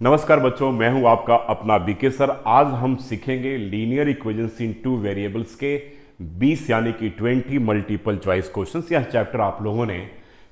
नमस्कार बच्चों, मैं हूं आपका अपना बीके सर। आज हम सीखेंगे लीनियर इक्वेशंस इन टू वेरिएबल्स के 20 यानी कि 20 मल्टीपल चॉइस क्वेश्चंस। यह चैप्टर आप लोगों ने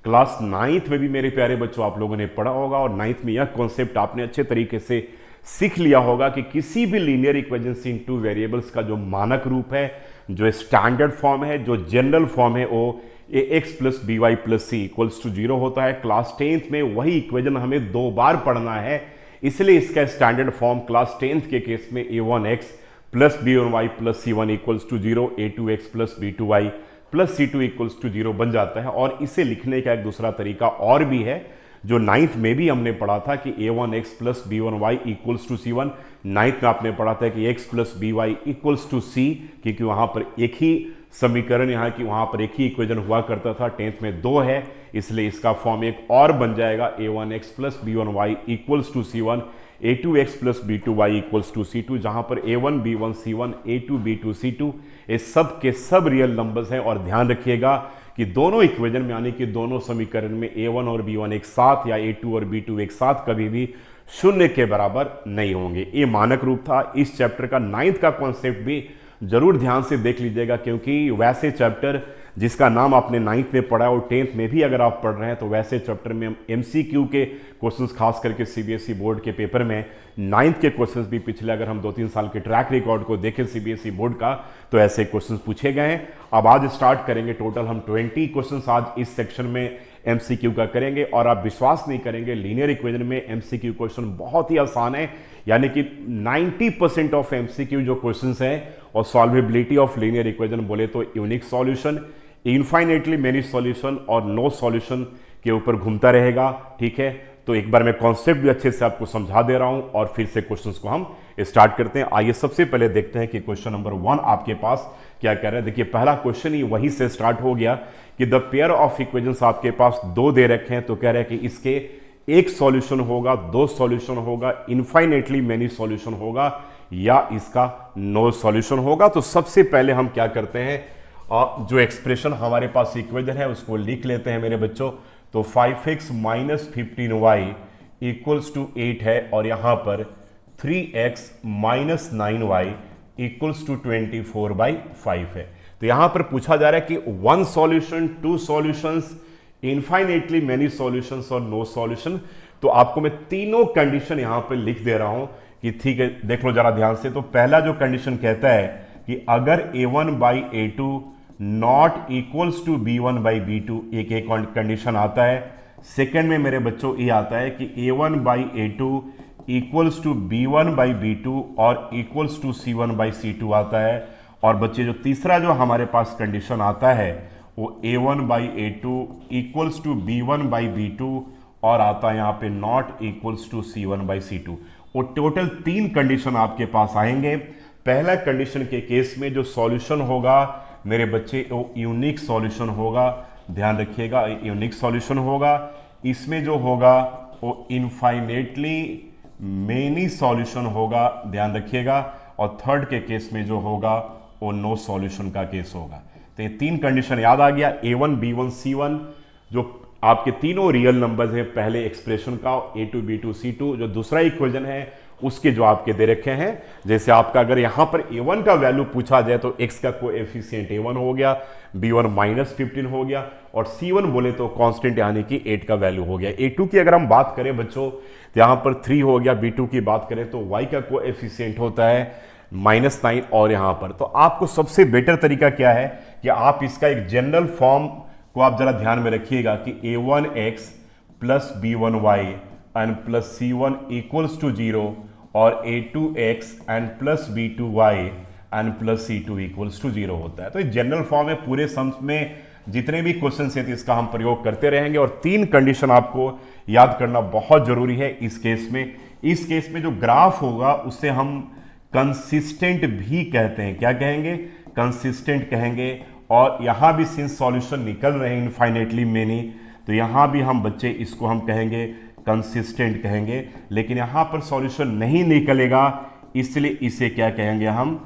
क्लास 9th में भी मेरे प्यारे बच्चों आप लोगों ने पढ़ा होगा और 9th में यह कॉन्सेप्ट आपने अच्छे तरीके से सीख लिया होगा कि किसी भी लीनियर इक्वेशंस इन टू वेरिएबल्स का जो मानक रूप है, जो स्टैंडर्ड फॉर्म है, जो जनरल फॉर्म है, वो a x plus b y plus c equals to 0 होता है। क्लास 10th में वही इक्वेशन हमें 2 बार पढ़ना है, इसलिए इसका स्टैंडर्ड फॉर्म क्लास 10th के केस में a1x plus b1y plus c1 equals to 0, a2x plus b2y plus c2 equals to 0 बन जाता है। और इसे लिखने का एक दूसरा तरीका और भी है जो 9th में भी हमने पढ़ा था कि a1x plus b1y equals to c1। 9th में आपने पढ़ा था कि x plus by equals to c, क्योंकि वहां पर एक ही समीकरण यहाँ की वहां पर एक ही इक्वेशन हुआ करता था। 10th में 2 है, इसलिए इसका फॉर्म एक और बन जाएगा a1x plus b1y equals to c1, a2x plus b2y equals to c2, जहां पर a1 b1 c1 a2 b2 c2 ये सब के सब रियल नंबर्स हैं। और ध्यान रखिएगा कि दोनों इक्वेशन में यानी कि दोनों समीकरण में a1 और b1 एक साथ या a2 और b2 एक साथ कभी भी शून्य के बराबर नहीं होंगे। ये मानक रूप था। इस चैप्टर का 9th का कॉन्सेप्ट भी जरूर ध्यान से देख लीजिएगा, क्योंकि वैसे चैप्टर जिसका नाम आपने 9th में पढ़ा और 10th में भी अगर आप पढ़ रहे हैं तो वैसे चैप्टर में MCQ के क्वेश्चंस, खास करके CBSE बोर्ड के पेपर में 9th के क्वेश्चंस भी पिछले अगर हम 2-3 साल के ट्रैक रिकॉर्ड को देखें CBSE बोर्ड का, तो ऐसे क्वेश्चंस पूछे गए हैं। अब आज स्टार्ट करेंगे। टोटल हम 20 क्वेश्चंस आज इस सेक्शन में MCQ का करेंगे और आप विश्वास नहीं करेंगे, लीनियर इक्वेशन में MCQ क्वेश्चन बहुत ही आसान है। यानी कि 90% ऑफ MCQ जो क्वेश्चंस हैं और सॉल्वेबिलिटी ऑफ लीनियर इक्वेशन बोले तो unique solution, infinitely many solution और नो सॉल्यूशन के ऊपर घूमता रहेगा। ठीक है, तो एक बार मैं कॉन्सेप्ट भी अच्छे से आपको समझा दे रहा हूं और फिर से क्वेश्चंस को हम स्टार्ट करते हैं। आइए सबसे पहले देखते हैं कि क्वेश्चन नंबर 1 आपके पास क्या कह रहा है। देखिए पहला क्वेश्चन ही वहीं से स्टार्ट हो गया कि द पेयर ऑफ इक्वेशंस आपके पास 2 दे रखे हैं, तो कह रहे हैं कि इसके एक सॉल्यूशन होगा, 2 सॉल्यूशन होगा, इनफाइनेटली मेनी सॉल्यूशन होगा या इसका नो सॉल्यूशन होगा। तो सबसे पहले हम क्या करते हैं, जो एक्सप्रेशन हमारे पास इक्वेशन है उसको लिख लेते हैं मेरे बच्चों। तो 5x minus 15y equals to 8 है और यहां पर 3x minus 9y equals to 24/5 है। तो यहां पर पूछा जा रहा है कि 1 solution, 2 solutions, infinitely many solutions और नो सॉल्यूशन। तो आपको मैं तीनों कंडीशन यहां पर लिख दे रहा हूं कि ठीक है, देख लो जरा ध्यान से। तो पहला जो कंडीशन कहता है कि अगर a1 by a2 not equals to b1 by b2, एक कंडीशन आता है। सेकंड में मेरे बच्चों ये आता है कि a1 by a2 equals to b1 by b2 और equals to c1 by c2 आता है। और बच्चे जो तीसरा जो हमारे पास कंडीशन आता है वो a1 by a2 equals to b1 by b2 और आता है यहाँ पे not equals to c1 by c2। वो टोटल 3 कंडीशन आपके पास आएंगे। पहला कंडीशन के केस में जो सॉल्यूशन होगा मेरे बच्चे वो यूनिक सॉल्यूशन होगा। ध्यान रखिएगा, यूनिक सॉल्यूशन होगा। इसमें जो होगा वो इनफाइनेटली मेनी सॉल्यूशन होगा, ध्यान रखिएगा। और थर्ड के केस में जो होगा वो नो सॉल्यूशन का केस होगा। तो ये 3 कंडीशन याद आ गया। a1 b1 c1 जो आपके तीनों रियल नंबर्स हैं पहले एक्सप्रेशन का, a2 b2 c2 जो दूसरा इक्वेशन है उसके जो आपके दे रखे हैं। जैसे आपका अगर यहां पर a1 का वैल्यू पूछा जाए तो x का कोएफिशिएंट a1 हो गया, b1 माइनस 15 हो गया और c1 बोले तो कांस्टेंट यानी कि 8 का वैल्यू हो गया। a2 की अगर हम बात करें बच्चों तो यहां पर 3 हो गया। b2 की बात करें तो y का कोएफिशिएंट होता है -9 और यहां पर। तो आपको सबसे बेटर तरीका क्या है कि आप इसका एक जनरल फॉर्म को आप जरा ध्यान में रखिएगा कि a1x plus b1y and plus c1 equals to 0 और a2x and plus b2y and plus c2 equals to 0 होता है। तो ये जनरल फॉर्म है। पूरे सम्स में जितने भी क्वेश्चन हैं इसका हम प्रयोग करते रहेंगे और 3 कंडीशन आपको याद करना बहुत जरूरी है इस केस में। इस केस में जो ग्राफ होगा उसे हम कंसिस्टेंट भी कहते हैं। क्या कहेंगे? कंसिस्टेंट कहेंगे। और यहां भी सिंस सॉल्यूशन निकल रहे हैं इनफाइनेटली मेनी, तो यहां भी हम बच्चे इसको हम कहेंगे कंसिस्टेंट कहेंगे। लेकिन यहां पर सॉल्यूशन नहीं निकलेगा इसलिए इसे क्या कहेंगे हम?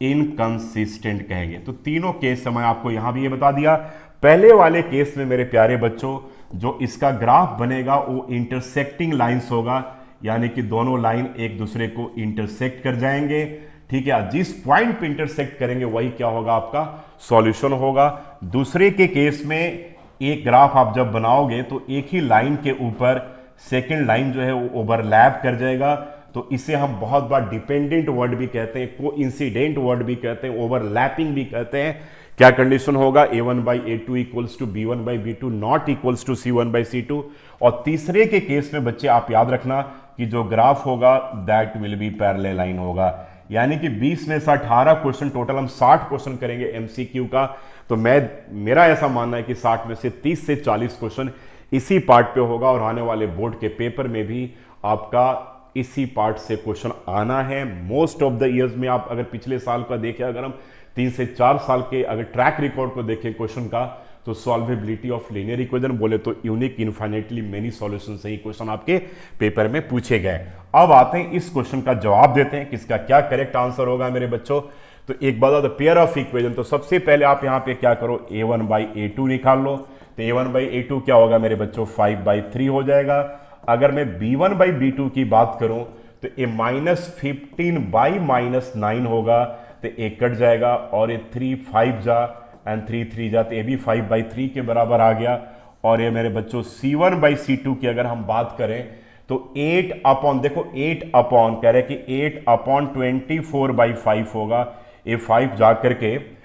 इनकंसिस्टेंट कहेंगे। तो तीनों केस मैं आपको यहां भी ये बता दिया। पहले वाले केस में मेरे प्यारे बच्चों जो इसका ग्राफ बनेगा वो इंटरसेक्टिंग लाइंस होगा। यानी कि दोनों लाइन एक दूसरे को इंटरसेक्ट कर जाएंगे, ठीक है। जिस पॉइंट पे इंटरसेक्ट करेंगे वही क्या होगा, आपका सॉल्यूशन होगा। दूसरे के केस में एक ग्राफ आप जब बनाओगे तो एक ही लाइन के ऊपर सेकेंड लाइन जो है वो ओवरलैप कर जाएगा, तो इसे हम बहुत बार डिपेंडेंट वर्ड भी कहते हैं, कोइंसिडेंट वर्ड भी कहते हैं, ओवरलैपिंग भी कहते हैं। क्या कंडीशन होगा, a1/a2 equals to b1/b2 not equals to c1/c2। और तीसरे के केस में बच्चे आप याद रखना कि जो ग्राफ होगा that will be parallel line होगा, यानी कि 20 में से 18 क्वेश्चन, टोटल हम 60 क्वेश्चन करेंगे एमसीक्यू का। तो मेरा ऐसा मानना है कि 60 में से 30 से 40 क्वेश्चन इसी पार्ट पे होगा, और आने वाले बोर्ड के पेपर में भी आपका इसी पार्ट से क्वेश्चन आना है। मोस्ट ऑफ द इयर्स में आप अगर पिछले साल का देखें, अगर हम 3 से 4 साल के अगर ट्रैक रिकॉर्ड को देखें क्वेश्चन का, तो सॉल्वेबिलिटी ऑफ लीनियर इक्वेशन बोले तो यूनिक, इनफाइनेटली मेनी सॉल्यूशन से ही क्वेश्चन आपके पेपर में पूछे गए। अब आते हैं इस क्वेश्चन का जवाब देते हैं, किसका क्या करेक्ट आंसर होगा मेरे बच्चों। तो एक बात, पेयर ऑफ इक्वेशन, तो सबसे पहले आप यहां पे क्या करो, a1/a2 निकाल लो। तो a1/a2 क्या होगा मेरे बच्चों, 5/3 हो जाएगा। अगर मैं b1/b2 की बात करूं तो ये -15/-9 होगा, तो एक कट जाएगा, और ये 3 5 जा एंड 3 3 जा, तो ये भी 5/3 के बराबर आ गया। और ये मेरे बच्चों c1/c2 की अगर हम बात करें तो 8 अपॉन, देखो 8 अपॉन कह रहे कि 8/24/5 होगा। ये 5 जा करके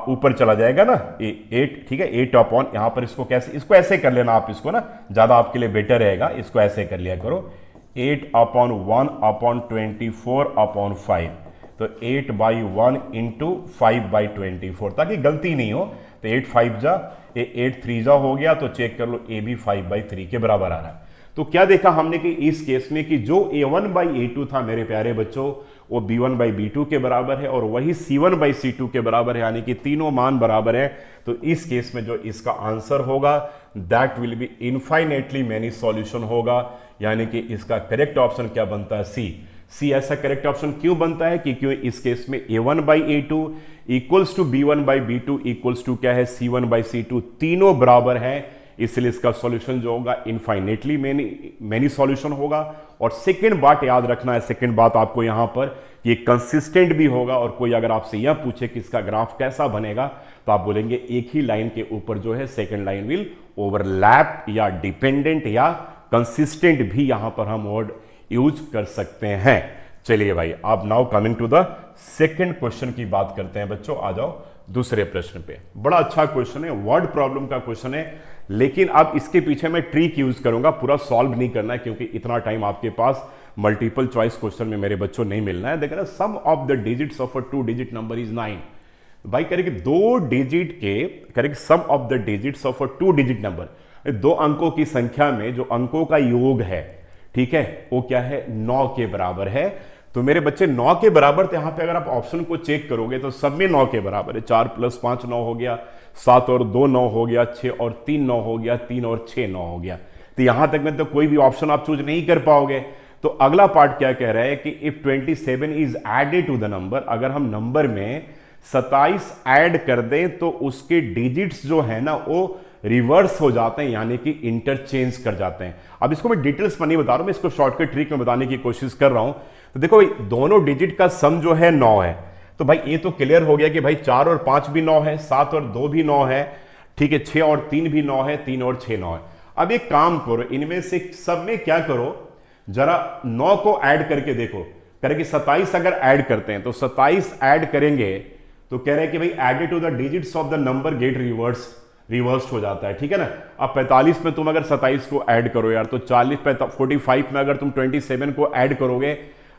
ऊपर चला जाएगा ना, ये 8, ठीक है। 8 अपॉन, यहां पर इसको कैसे, इसको ऐसे कर लेना आप, इसको ना ज्यादा आपके लिए बेटर रहेगा, इसको ऐसे कर लिया करो, 8/1/24/5, तो 8/1 इंटू 5/24, ताकि गलती नहीं हो। तो 8 5 जा, ये 8 3 जा हो गया, तो चेक कर लो, ए भी 5/3 के बराबर आ रहा है। तो क्या देखा हमने कि इस केस में कि जो a1/a2 था मेरे प्यारे बच्चों, वो b1/b2 के बराबर है, और वही c1/c2 के बराबर है, यानी कि तीनों मान बराबर है। तो इस केस में जो इसका आंसर होगा that will B infinitely many solution होगा, यानी कि इसका करेक्ट ऑप्शन क्या बनता है, सी। ऐसा करेक्ट ऑप्शन क्यों बनता है, कि क्यों इस केस में a1/a2 equals to b1/b2 equals to क्या है, c1/c2, तीनों बराबर है, इसलिए इसका सॉल्यूशन जो होगा इनफाइनेटली मेनी सॉल्यूशन होगा। और सेकंड बात याद रखना है, सेकंड बात आपको यहां पर, ये कंसिस्टेंट भी होगा। और कोई अगर आपसे यह पूछे कि इसका ग्राफ कैसा बनेगा, तो आप बोलेंगे एक ही लाइन के ऊपर जो है सेकंड लाइन विल ओवरलैप, या डिपेंडेंट, या कंसिस्टेंट भी यहां पर हम वर्ड यूज कर सकते हैं। चलिए भाई, आप now coming to the second question की बात करते हैं बच्चों। आ जाओ दूसरे प्रश्न पे। बड़ा अच्छा क्वेश्चन है, वर्ड प्रॉब्लम का क्वेश्चन है, लेकिन अब इसके पीछे मैं ट्रिक यूज करूंगा, पूरा सॉल्व नहीं करना है, क्योंकि इतना टाइम आपके पास मल्टीपल चॉइस क्वेश्चन में मेरे बच्चों नहीं मिलना है। देखना, sum of the digits of a 2 digit number is 9। भाई करेंगे 2 डिजिट के, करेंगे sum of the digits of a 2 digit number, 2 अंकों की संख्या में जो अंकों का योग है, ठीक है, वो क्या है, 9 के बराबर है। तो मेरे बच्चे 9 के बराबर, तो यहां पे अगर आप ऑप्शन को चेक करोगे तो सब में 9 के बराबर है। 4 + 5 9 हो गया, 7 और 2 9 हो गया, 6 और 3 9 हो गया, 3 और 6 9 हो गया। तो यहां तक में तो कोई भी ऑप्शन आप चूज नहीं कर पाओगे। तो अगला पार्ट क्या कह रहा है कि if 27 is added to the number, अगर हम नंबर में 27 ऐड कर दें तो उसके डिजिट्स जो है ना वो रिवर्स हो जाते हैं, यानी कि इंटरचेंज कर जाते हैं। अब इसको मैं डिटेल्स में नहीं बता रहा हूं, मैं इसको शॉर्टकट ट्रिक में बताने की कोशिश कर रहा हूं। तो देखो भाई, दोनों डिजिट का सम जो है 9 है, तो भाई ये तो क्लियर हो गया कि भाई 4 और 5 भी 9 है, 7 और 2 भी 9 है, ठीक है, 6 और 3 भी 9 है, 3 और 6 9 है। अब एक काम करो, इनमें से सब में क्या करो, जरा 9 को ऐड करके देखो, करेंगे 27 अगर ऐड करते हैं तो 27 ऐड करेंगे तो कह रहे हैं कि भाई added to the digits of the number get reverse हो जाता है, ठीक है ना। अब 45 में तुम अगर 27 को ऐड करो यार, तो 45 में अगर तुम 27 को ऐड करोगे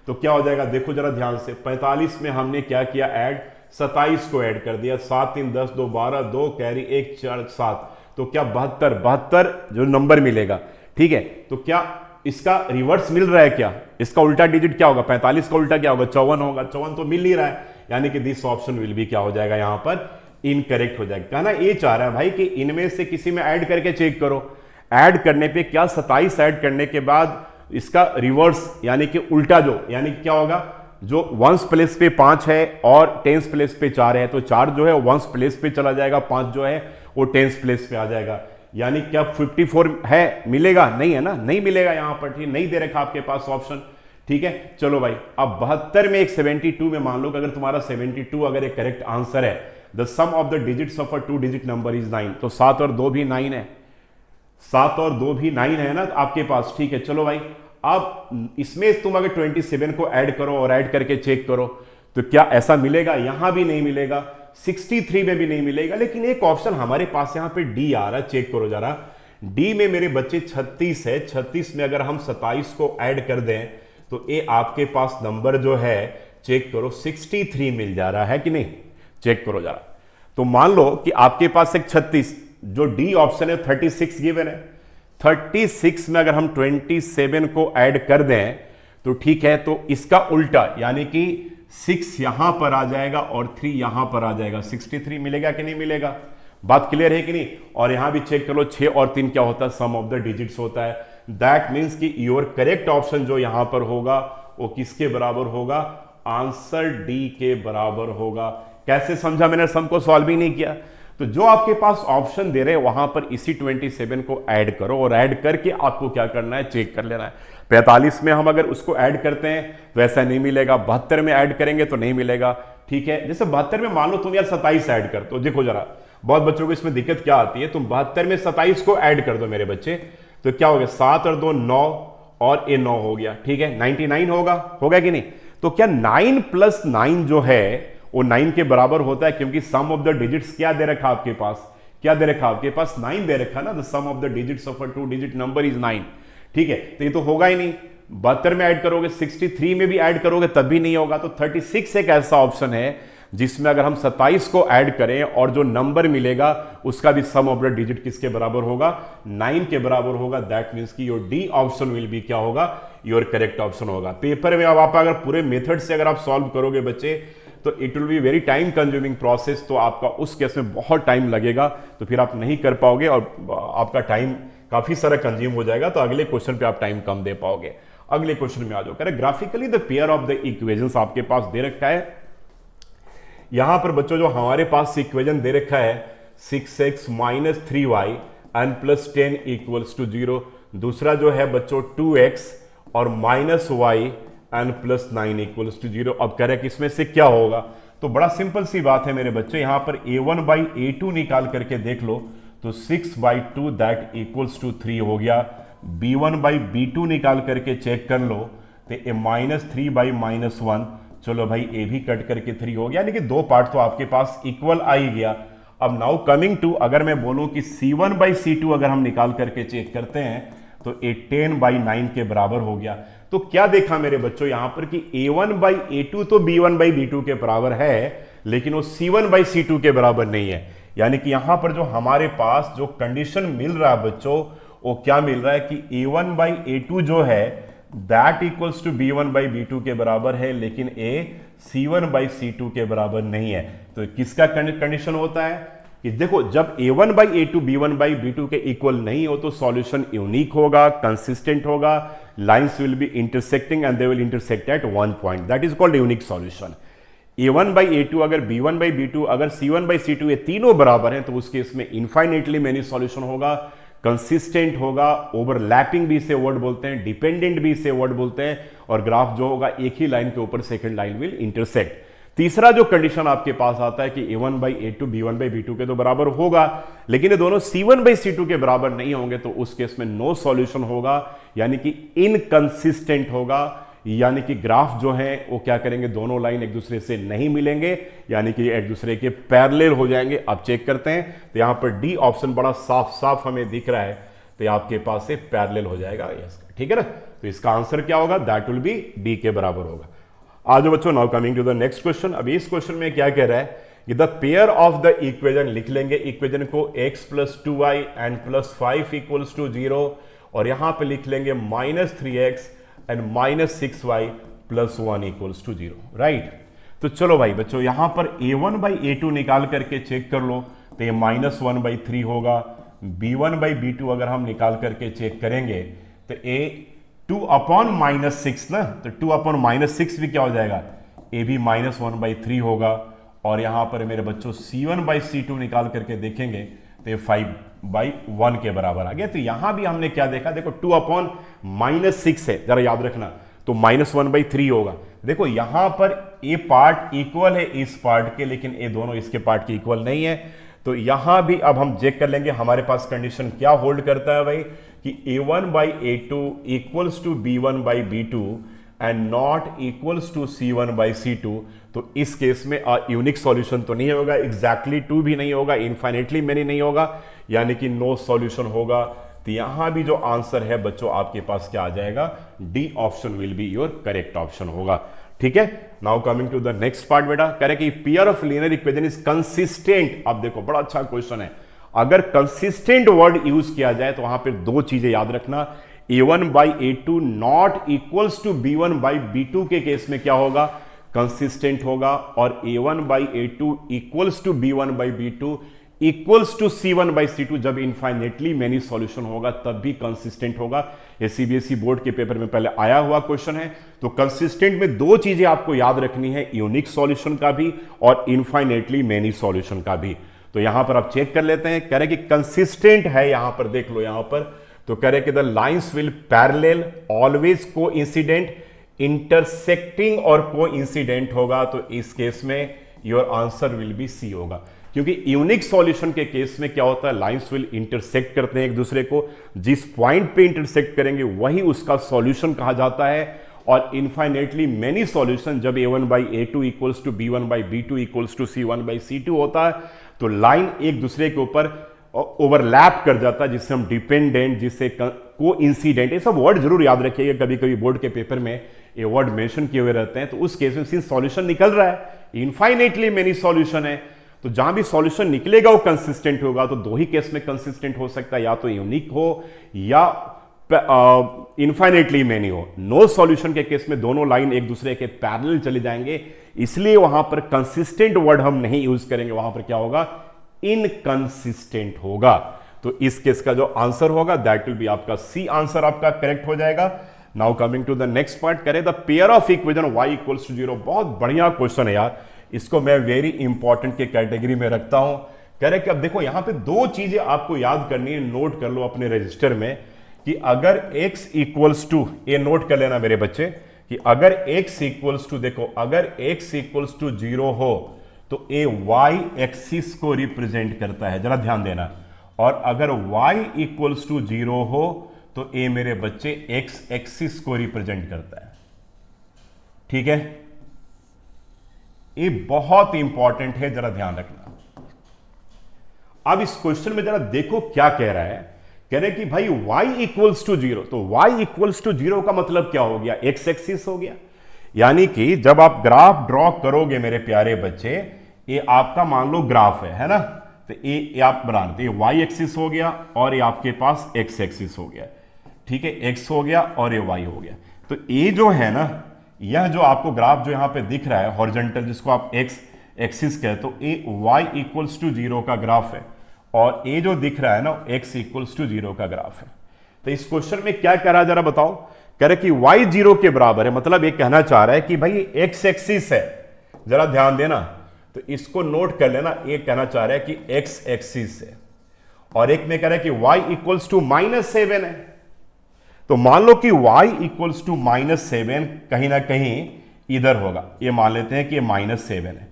तो क्या हो जाएगा, देखो जरा ध्यान से। 45 में हमने क्या किया ऐड, 27 को ऐड कर दिया, 7 3 10 2 12, 2 कैरी 1 4 7, तो क्या 72 जो नंबर मिलेगा, ठीक है। तो क्या इसका रिवर्स मिल रहा है, क्या इसका उल्टा डिजिट क्या होगा, 45 का उल्टा क्या होगा, 54 होगा। 54 तो मिल नहीं रहा है, यानी कि दिस ऑप्शन विल भी क्या हो जाएगा, यहां पर इनकरेक्ट हो जाएगा। कहना ये चाह रहा है भाई कि इनमें से किसी में ऐड करके चेक करो। ऐड करने पे क्या 27 ऐड करने के बाद इसका रिवर्स यानी कि उल्टा जो, यानी क्या होगा, जो वंस प्लेस पे 5 है और टेंस प्लेस पे 4 है, तो 4 जो है वंस प्लेस पे चला जाएगा, 5 जो है वो टेंस प्लेस पे आ जाएगा। यानी क्या 54 है, मिलेगा नहीं, है ना, नहीं मिलेगा यहां पर, ठीक, नहीं दे रखा आपके पास ऑप्शन, ठीक है। चलो भाई, अब 72 में एक 72 में मान लो कि अगर तुम्हारा 72 अगर एक करेक्ट आंसर है, the sum of the digits of a 2 digit number is 9, तो 7 और 2 भी 9 है, 7 और 2 भी 9 है ना आपके पास, ठीक है। चलो भाई, अब इसमें तुम अगर 27 को ऐड करो और ऐड करके चेक करो तो क्या ऐसा मिलेगा? यहां भी नहीं मिलेगा, 63 में भी नहीं मिलेगा, लेकिन एक ऑप्शन हमारे पास यहां पे डी आ रहा है, चेक करो जरा। डी में मेरे बच्चे 36 है, 36 में अगर हम 27 को ऐड कर दें तो ये आपके पास नंबर जो है, चेक करो, 63 मिल जा रहा है कि नहीं, चेक करो जरा। तो मान लो कि आपके पास एक 36, जो डी ऑप्शन है 36 गिवन है, 36 में अगर हम 27 को ऐड कर दें तो ठीक है, तो इसका उल्टा यानी कि 6 यहां पर आ जाएगा और 3 यहां पर आ जाएगा, 63 मिलेगा कि नहीं मिलेगा? बात क्लियर है कि नहीं? और यहां भी चेक कर लो, 6 और 3 क्या होता है? सम ऑफ द डिजिट्स होता है। दैट मीन्स कि योर करेक्ट ऑप्शन जो यहां पर होगा वो किसके बराबर होगा? आंसर डी के बराबर होगा। कैसे समझा? मैंने सम को सॉल्व ही नहीं किया। तो जो आपके पास ऑप्शन दे रहे हैं वहां पर इसी 27 को ऐड करो और ऐड करके आपको क्या करना है? चेक कर लेना है। 45 में हम अगर उसको ऐड करते हैं तो ऐसा नहीं मिलेगा, 72 में ऐड करेंगे तो नहीं मिलेगा, ठीक है। जैसे 72 में मान लो तुम यार 27 ऐड कर दो, देखो जरा, बहुत बच्चों को इसमें दिक्कत क्या आती है, तुम 72 में 27 को ऐड कर दो मेरे बच्चे, तो क्या हो गया? 7 और 2 9 और ये 9 हो गया, ठीक है, 99 होगा कि नहीं? तो क्या 9 + 9 जो है वो 9 के बराबर होता है? क्योंकि सम ऑफ द डिजिट्स क्या दे रखा आपके पास? क्या दे रखा आपके पास? 9 दे रखा ना, the sum of the digits of a 2 digit number is 9, ठीक है। तो ये तो होगा ही नहीं। 72 में ऐड करोगे, 63 में भी ऐड करोगे तब भी नहीं होगा। तो 36 एक ऐसा ऑप्शन है जिसमें अगर हम 27 को ऐड करें और जो नंबर मिलेगा उसका भी सम ऑफ द डिजिट किसके बराबर होगा? 9 के बराबर होगा। दैट मीन्स कि your D option will be क्या होगा? योर करेक्ट ऑप्शन होगा। पेपर में अब आप अगर पूरे मेथड से अगर आप सॉल्व करोगे बच्चे तो it will be very time consuming process, तो आपका उस केस में बहुत टाइम लगेगा, तो फिर आप नहीं कर पाओगे और आपका टाइम काफी सारा कंज्यूम हो जाएगा, तो अगले क्वेश्चन पे आप टाइम कम दे पाओगे। अगले क्वेश्चन में आ जाओ। कह रहे graphically the pair of the equations आपके पास दे रखा है। यहां पर बच्चों जो हमारे पास इक्वेशन दे रखा है 6x - 3y n + 10 = 0, दूसरा जो है बच्चों 2x और -y n + 9 = 0। अब कह रहे हैं कि इसमें से क्या होगा? तो बड़ा सिंपल सी बात है मेरे बच्चों, यहां पर a1/a2 निकाल करके देख लो तो 6/2 दैट = 3 हो गया। b1/b2 निकाल करके चेक कर लो तो a -3/-1, चलो भाई ए भी कट करके 3 हो गया, यानी कि 2 पार्ट तो आपके पास इक्वल आ ही गया। अब नाउ कमिंग टू, अगर मैं बोलूं कि c1/c2 अगर हम निकाल करके चेक करते हैं तो a 10/9 के बराबर हो गया। तो क्या देखा मेरे बच्चों यहां पर कि a1/a2 तो b1/b2 के बराबर है, लेकिन वो c1/c2 के बराबर नहीं है। यानी कि यहां पर जो हमारे पास जो कंडीशन मिल रहा है बच्चों, वो क्या मिल रहा है कि a1/a2 जो है दैट = b1/b2 के बराबर है, लेकिन a c1/c2 के बराबर नहीं है। तो किसका कंडीशन होता है कि देखो, जब a1/a2 b1/b2 के इक्वल नहीं हो तो सॉल्यूशन यूनिक होगा, कंसिस्टेंट होगा, lines will be intersecting and they will intersect at one point, that is called unique solution. a1/a2 अगर b1/b2 अगर c1/c2 ये तीनों बराबर हैं तो उस केस में इनफाइनेटली मेनी सॉल्यूशन होगा, कंसिस्टेंट होगा, ओवरलैपिंग भी इसे वर्ड बोलते हैं, डिपेंडेंट भी इसे वर्ड बोलते हैं, और ग्राफ जो होगा एक ही लाइन के ऊपर सेकंड लाइन विल इंटरसेक्ट। तीसरा जो कंडीशन आपके पास आता है कि a1/a2 b1/b2 के तो बराबर होगा, लेकिन ये दोनों c1/c2 के बराबर नहीं होंगे, तो उस केस में नो सॉल्यूशन होगा, यानी कि इनकंसिस्टेंट होगा, यानी कि ग्राफ जो है वो क्या करेंगे, दोनों लाइन एक दूसरे से नहीं मिलेंगे, यानी कि एक दूसरे के पैरेलल हो जाएंगे। अब चेक करते हैं तो यहां पर डी ऑप्शन बड़ा साफ साफ हमें दिख रहा है, तो ये आपके पास से पैरेलल हो जाएगा, ठीक है ना। तो इसका आंसर क्या होगा? दैट विल बी डी के बराबर होगा। आज बच्चों now coming to the next question. अब इस क्वेश्चन में क्या कह रहा है कि the pair of the equation, लिख लेंगे इक्वेशन को x + 2y n + 5 = 0, और यहां पे लिख लेंगे -3x and -6y + 1 = 0, राइट। तो चलो भाई बच्चों, यहां पर a1/a2 निकाल करके चेक कर लो तो ये -1/3 होगा। b1/b2 अगर हम निकाल करके चेक करेंगे तो a 2/-6 ना, तो 2/-6 भी क्या हो जाएगा? a भी -1/3 होगा। और यहां पर मेरे बच्चों c1/c2 निकाल करके देखेंगे तो ये 5/1 के बराबर आ गया। तो यहां भी हमने क्या देखा, देखो 2/-6 है, जरा याद रखना, तो -1/3 होगा। देखो यहां पर ये पार्ट इक्वल है इस पार्ट के, लेकिन ये दोनों इसके पार्ट के इक्वल नहीं है। तो यहां भी अब हम चेक कर लेंगे हमारे पास कंडीशन क्या होल्ड करता है भाई, कि a1/a2 equals to b1/b2 and not equals to c1/c2। तो इस केस में यूनिक सॉल्यूशन तो नहीं होगा, एग्जैक्टली 2 भी नहीं होगा, इनफाइनेटली मेनी नहीं होगा, यानी कि नो सॉल्यूशन होगा। तो यहां भी जो आंसर है बच्चों आपके पास क्या आ जाएगा, d option will be your correct option होगा। ठीक है, now coming to the next part बेटा, कह रहे कि pair of linear equation is consistent. अब देखो बड़ा अच्छा क्वेश्चन है, अगर कंसिस्टेंट वर्ड यूज किया जाए तो वहां पर दो चीजें याद रखना, a1/a2 not equals to b1/b2 के केस में क्या होगा, कंसिस्टेंट होगा, और a1/a2 equals to b1/b2 equals to c1/c2 जब इनफाइनेटली मेनी सॉल्यूशन होगा तब भी कंसिस्टेंट होगा। ये सीबीएसई बोर्ड के पेपर में पहले आया हुआ क्वेश्चन है। तो कंसिस्टेंट में दो चीजें आपको याद रखनी है, यूनिक सॉल्यूशन का भी और इनफाइनेटली मेनी सॉल्यूशन का भी। तो यहां पर आप चेक कर लेते हैं, कह रहे कि कंसिस्टेंट है, यहां पर देख लो यहां पर, तो कह रहे कि the lines will parallel always coincident intersecting और को इंसिडेंट होगा। तो इस केस में your answer will be c होगा, क्योंकि यूनिक सॉल्यूशन के केस में क्या होता है, लाइंस विल इंटरसेक्ट करते हैं एक दूसरे को, जिस पॉइंट पे इंटरसेक्ट करेंगे वही उसका सॉल्यूशन कहा जाता है। और इनफाइनेटली मेनी सॉल्यूशन जब a1/a2 equals to b1/b2 equals to c1/c2 होता है, तो लाइन एक दूसरे के ऊपर ओवरलैप कर जाता है, जिससे हम डिपेंडेंट, जिससे को इंसिडेंट, ये सब वर्ड जरूर याद रखिएगा, कभी कभी बोर्ड के पेपर में ये वर्ड मेंशन किए हुए रहते हैं। तो उस केस में सिंस सॉल्यूशन निकल रहा है, इनफाइनेटली मेनी सॉल्यूशन है, तो जहां भी सॉल्यूशन निकलेगा वो कंसिस्टेंट होगा। तो दो ही केस में कंसिस्टेंट हो सकता है, या तो यूनिक हो या इनफाइनेटली मेनी हो। नो सॉल्यूशन के केस में दोनों लाइन एक दूसरे के पैरेलल चले जाएंगे, इसलिए वहां पर कंसिस्टेंट वर्ड हम नहीं यूज करेंगे, वहां पर क्या होगा, इनकंसिस्टेंट होगा। तो इस केस का जो आंसर होगा दैट विल बी आपका सी आंसर आपका करेक्ट हो जाएगा। Now coming to the next part, करें the pair of equation y equals to 0। बहुत बढ़िया क्वेश्चन है यार, इसको मैं वेरी इंपॉर्टेंट के कैटेगरी में रखता हूं। कह रहे कि अब देखो यहां पे दो चीजें आपको याद करनी है, नोट कर लो अपने रजिस्टर में, कि अगर x इक्वल्स टू, ये नोट कर लेना मेरे बच्चे, कि अगर x इक्वल्स टू, देखो अगर x इक्वल्स टू 0 हो तो ए y एक्सिस को रिप्रेजेंट करता है, जरा ध्यान देना, और अगर y इक्वल्स टू 0 हो तो ए मेरे बच्चे x एक्सिस को रिप्रेजेंट करता है। ठीक है, ये बहुत इंपॉर्टेंट है, जरा ध्यान रखना। अब इस क्वेश्चन में जरा देखो क्या कह रहा है, कह रहे कि भाई y इक्वल्स टू 0, तो y इक्वल्स टू 0 का मतलब क्या हो गया, x एक्सिस हो गया। यानी कि जब आप ग्राफ ड्रॉ करोगे मेरे प्यारे बच्चे, ये आपका मान लो ग्राफ है ना, तो ये आप बनाते, तो ये y एक्सिस हो गया और ये आपके पास x एक्सिस हो गया। ठीक है, x हो गया और ये y हो गया। तो ये जो है ना, यह जो आपको ग्राफ जो यहां पे दिख रहा है हॉरिजॉन्टल, जिसको आप x एक्सिस कहते हो, ये y इक्वल्स टू 0 का ग्राफ है, और ये जो दिख रहा है ना x इक्वल्स टू 0 का ग्राफ है। तो इस क्वेश्चन में क्या कह रहा है जरा बताओ, कह रहे कि y 0 के बराबर है, मतलब ये कहना चाह रहा है कि भाई x एक्सिस है, जरा ध्यान देना, तो इसको नोट कर लेना, ये कहना चाह रहा है कि x एक्सिस है, और एक में कह रहा है कि y इक्वल्स टू -7 है। तो मान लो कि y इक्वल्स टू -7 कहीं ना कहीं इधर होगा, ये मान लेते हैं कि ये -7 है।